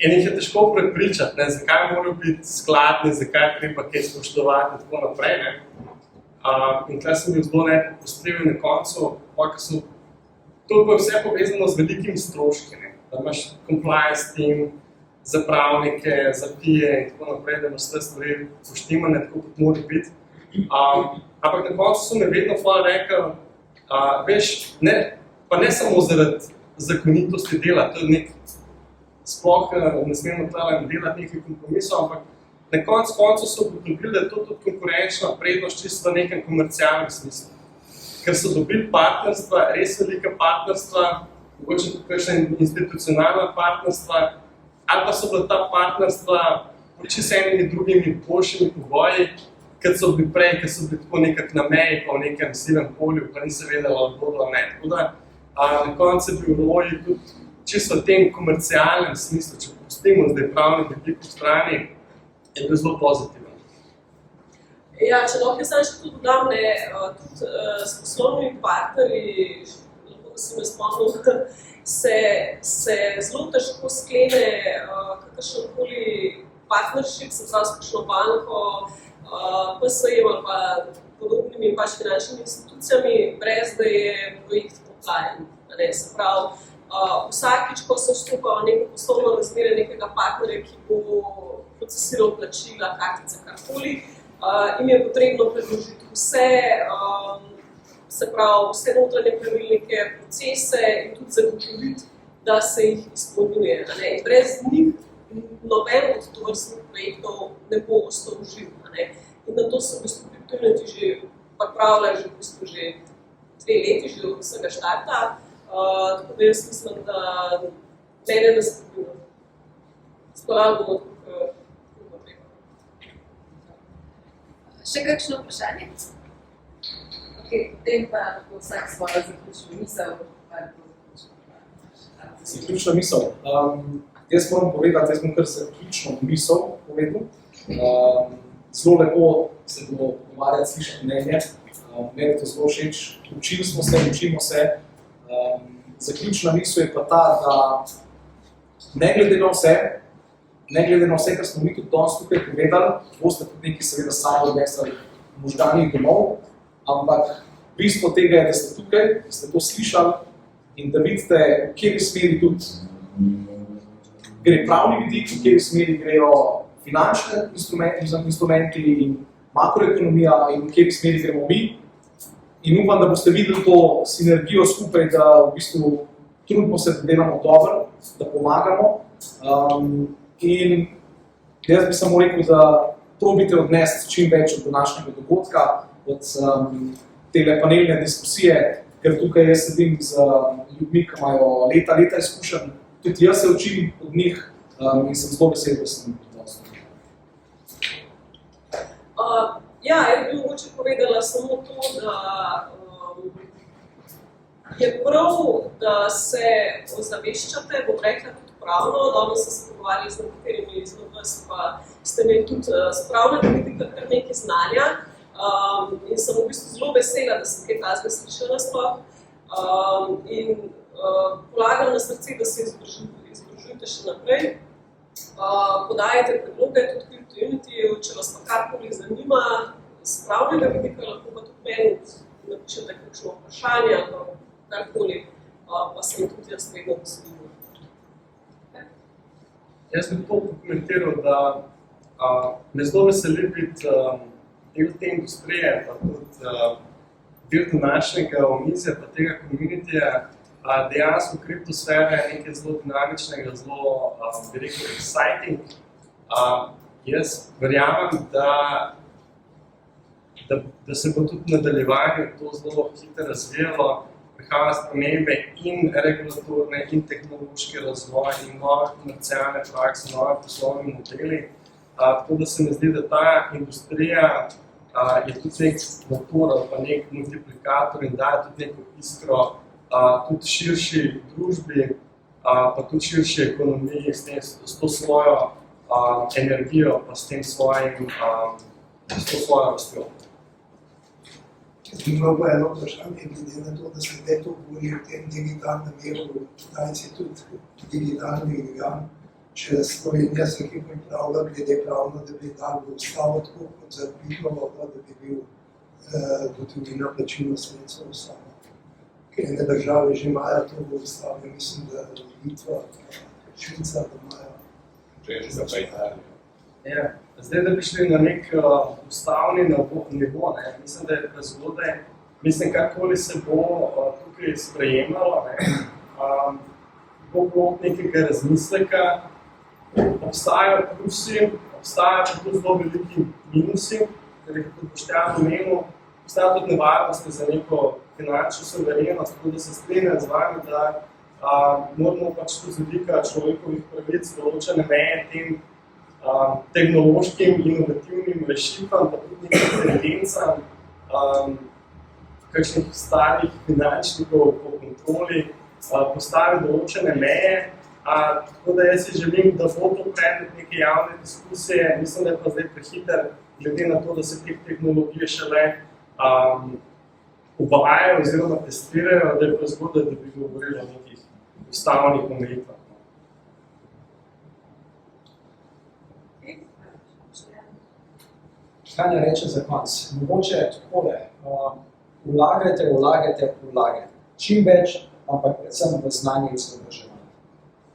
In jih je težko prepričati, zakaj morajo biti skladni, zakaj treba kaj spoštovati in tako naprej. In tukaj sem bil zelo nepopustljiv na koncu, to je vse povezano z velikimi stroški, da imaš compliance team, za pravnike, za PIE in tako naprej, da imaš vse stvari poštimane, tako kot mora biti. Ampak na koncu so me vedno rekli, veš, pa ne samo zaradi zakonitosti dela, to je nek, sploh ne smemo delati nekaj kompromisov, ampak na koncu so ugotovili, da je to tudi konkurenčna prednost čisto v nekem komercialnem smislu. Ker so dobili partnerstva, res velika partnerstva, mogoče tudi kakšna institucionalna partnerstva, ali pa so bila ta partnerstva čisto enimi drugimi boljšimi pogoji, kot so bili prej, ker so bili tako nekako na meji, pa v nekem sivem polju, pa nisi vedela, ali bodo ali ne. Tako da na koncu je bil Roji tudi čisto v tem komercialnem smislu, če pustimo zdaj pravni vidik v strani, je bil zelo pozitiven. Ja, če lahko jaz še tudi dodam, tudi s poslovnimi partnerji, lahko da si me spomnil, se zelo težko sklene kakršenkoli partnership, se pravi s kakšno banko, PSE-jem ali pa podobnimi finančnimi institucijami, brez da je projekt poplajen. Se pravi, vsakič, ko se vstopa v neko poslovno razmerje nekega partnerja, ki bo procesiral plačila, kartice, karkoli, jim je potrebno predložiti vse, se pravi, vse notranje pravilnike, procese in tudi zagotoviti, da se jih izpolnjuje. In brez njih noben od tovrstnih projektov ne bo ostal živ. In na to so v bistvu kriptouniti že pripravljali že v bistvu že 2 leti, že od vsega štarta. Tako da jaz mislim, da mene ne skrbijo. Spravljamo bomo kako treba. Še kakšno vprašanje? Potem pa lahko vsak svojo zaključno misel. Zaključna misel. Jaz moram povedati, jaz bom kar zaključno misel povedal. Zelo lepo se bo pogovarjati, slišati mnenje. Meni je to zelo všeč. Učimo se. Zaključna misel je pa ta, da ne glede na vse, kar smo mi tudi danes tukaj povedali, boste tudi nekaj seveda sami odnesli možganih domov, ampak bistvo tega je, da ste tukaj, da ste to slišali in da vidite, v kateri smeri tudi gre pravni vidik, v kateri smeri grejo finančne instrumenti in makroekonomija in v kateri smeri gremo mi. In upam, da boste videli to sinergijo skupaj, da v bistvu trudimo se, da delamo dobro, da pomagamo. In jaz bi samo rekel, da probite odnesti čim več od današnjega dogodka, od tele panelne diskusije, ker tukaj jaz sedim z ljudmi, ki imajo leta izkušenj. Tudi jaz se učim od njih in sem zelo vesel, da sem pridosti. Ja, jaz bi mogoče povedala samo to, da je prav, da se ozaveščate, bom rekla tudi pravno, danes sem se pogovarjali z nekaterimi izmed vas, pa ste imeli tudi z pravnega vidika kar nekaj znanja in sem v bistvu zelo vesela, da sem kaj tazga slišala sploh in polagam na srce, da se izobražujete še naprej. Podajate predloge tudi kriptounitiju, če vas pa karkoli zanima z pravnega vidika, lahko pa tudi meni napišete kakšno vprašanje ali karkoli, pa sem tudi jaz vedno posledila. Jaz bi to pokomentiral, da me zelo veseli biti del te industrije, pa tudi del današnjega omizja, pa tega communityja. Dejansko kriptosfera je nekaj zelo dinamičnega, zelo, bi rekel, exciting. Jaz verjamem, da se bo tudi nadaljevanje to zelo hitro razvijalo, prihajajo spremembe in regulatorne, in tehnološki razvoj, in nove komercialne prakse, nove poslovni modeli. Tako da se mi zdi, da ta industrija je tudi nek motor ali pa nek multiplikator in daje tudi neko iskro tudi širši družbi, pa tudi širši ekonomiji s to svojo energijo, pa s tem svojim, s to svojo rastjo. Imamo pa eno vprašanje, glede na to, da se zdaj to govori o tem digitalnem evru, Kitajci tudi digitalni gigant, če Slovenija se kaj pripravlja glede pravno, da bi dal ustavo tako kot za Bitcoin, da bi bil gotovina plačilno sredstvo ustavo. Ene države že imajo to v ustavi, mislim, da Litva, Švica, da imajo. Če je že za Italija. Ja. Zdaj, da bi šli na nek ustavni nivo, ne, mislim, da je prezgodaj, mislim, karkoli se bo tukaj sprejemalo, ne, bo bilo nekega razmisleka, obstajajo plusi, obstajajo tudi zelo veliki minusi, ker je tudi Boštjan omenil, obstajajo tudi nevarnosti za neko finančno suverenost, tako da se strinjam z vami, da moramo pač tudi z vidika človekovih pravic določene meje tem tehnološkim, inovativnim rešitvam, pa tudi nekim tendencam, kakšnih starih finančnikov po kontroli, postavi določene meje. Tako da jaz si želim, da bo to predmet neke javne diskusije. Mislim, da je pa zdaj prehiter, glede na to, da se teh tehnologije šele uvajajo oziroma testirajo, da je prezgodaj, da bi govorili o nekih ustavnih omejitvah. Kaj ne reče za konc? Mogoče je takole, vlagajte. Čim več, ampak predvsem v znanje in izobraževanje.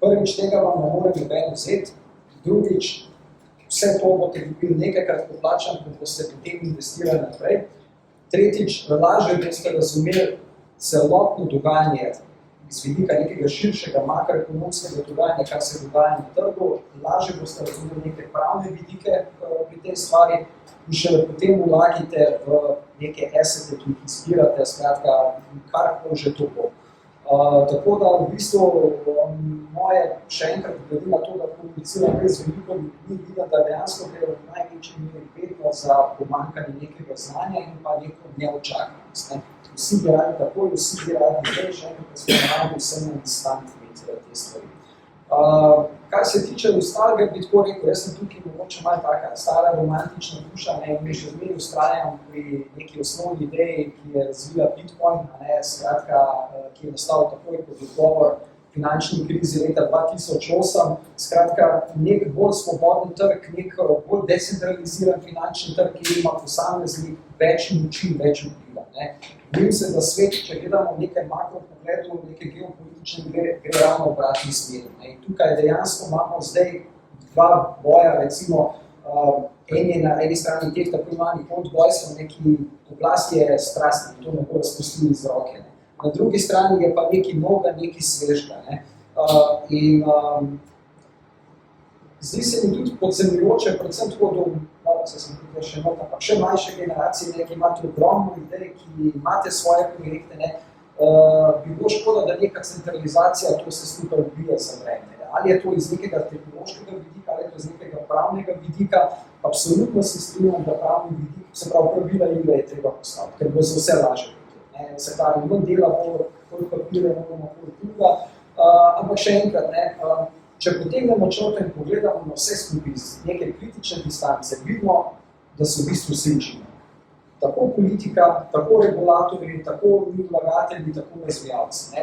Prvič, tega vam ne more noben vzeti, drugič, vse to boste dobili nekajkrat poplačan, ko boste potem investirali naprej. Tretjič, lažje boste razumeli celotno dogajanje iz vidika nekega širšega makroekonomskega dogajanja, kar se dogaja na trgu, lažje boste razumeli neke pravne vidike pri tej stvari in šele potem vlagite v neke asete, ki jih izbirate, skratka, karkoli že to bo. Tako da v bistvu moje, še enkrat glede na to, da komuniciram res veliko ljudi, vidim, da dejansko gre v največji meri vedno za pomanjkanje nekega znanja in pa neko neočakanost. Vsi bi radi takoj, vsi bi radi nekaj, še enkrat pa smo radi vse na instant te stvari. Kar se tiče ostalega, bi tako rekel, jaz sem tukaj mogoče malo taka stara romantična duša, in mi še zmeri ustrajam pri neki osnovni ideji, ki je razvila Bitcoin, skratka, ki je nastal takoj kot odgovor finančni krizi leta 2008. Skratka, nek bolj svoboden trg, nek bolj decentraliziran finančni trg, ki ima posameznik več moči, več vpliva. Bojim se, da svet, če gledamo nekaj makropogledov, nekaj geopolitičnih, gre ravno v obratni smeri. In tukaj dejansko imamo zdaj dva boja, recimo, en je na eni strani teh tako imenih old boysov, neki oblast je strastni, to ne bo razpustili iz roke. Na drugi strani je pa nekaj novega, nekaj svežega. In zdi se mi tudi podzemljujoče, predvsem tako do še mlajše generacije, ki imate ogromno idej, ki imate svoje projekte, bi bilo škoda, da neka centralizacija to se skupaj ubija za vreme. Ali je to iz nekega tehnološkega vidika, ali je to iz nekega pravnega vidika, absolutno se strinjam, da pravni vidik, se pravi, pravila igre je treba postaviti, ker bo za vse lažje. Se pravi, manj dela, koliko papirja moramo, koliko druga, ampak še enkrat, če potegnemo črto in pogledamo na vse skupaj iz neke kritične distance, vidimo, da so v bistvu vsi učinjeni. Tako politika, tako regulatorji, tako vlagatelji, tako razvijalci.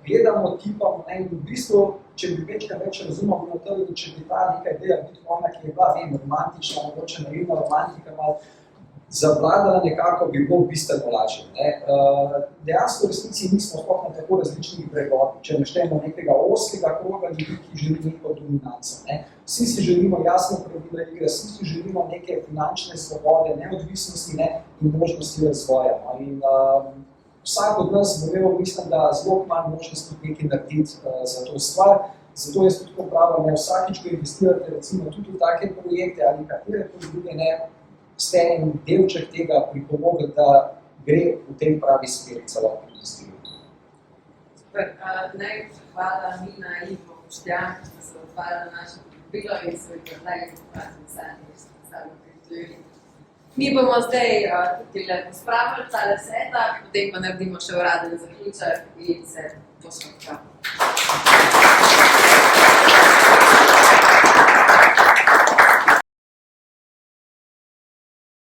Gledamo, tipamo, in v bistvu, če bi več razumel na trgu, če bi ta neka ideja Bitcoina, ki je bila romantična, mogoče naivna romantika, malo zavladala nekako, bi bilo bistveno lažje. Dejansko v resnici nismo sploh na tako različnih bregovih, če neštejemo nekega oskega kroga ljudi, ki želi neko dominanco. Vsi si želimo jasno pravila igre, vsi si želimo neke finančne svobode, neodvisnosti in možnosti razvoja. In vsak od nas bo imel, mislim, da zelo manj možnosti nekaj narediti za to stvar. Zato jaz tudi pravim, vsakič, ko investirate recimo tudi v take projekte ali katere druge, ste en delček tega pripomogli, da gre v tej pravi smeri celotno industrijo. Super, najlepša hvala Mina, Ivo, Boštjan, ki ste se odvarjali na naše povabilo in se odvrljali v pravi sami, ki ste sami pridružili. Mi bomo zdaj tukaj pospravili tale setup, potem pa naredimo še uraden zaključek in se poslušamo.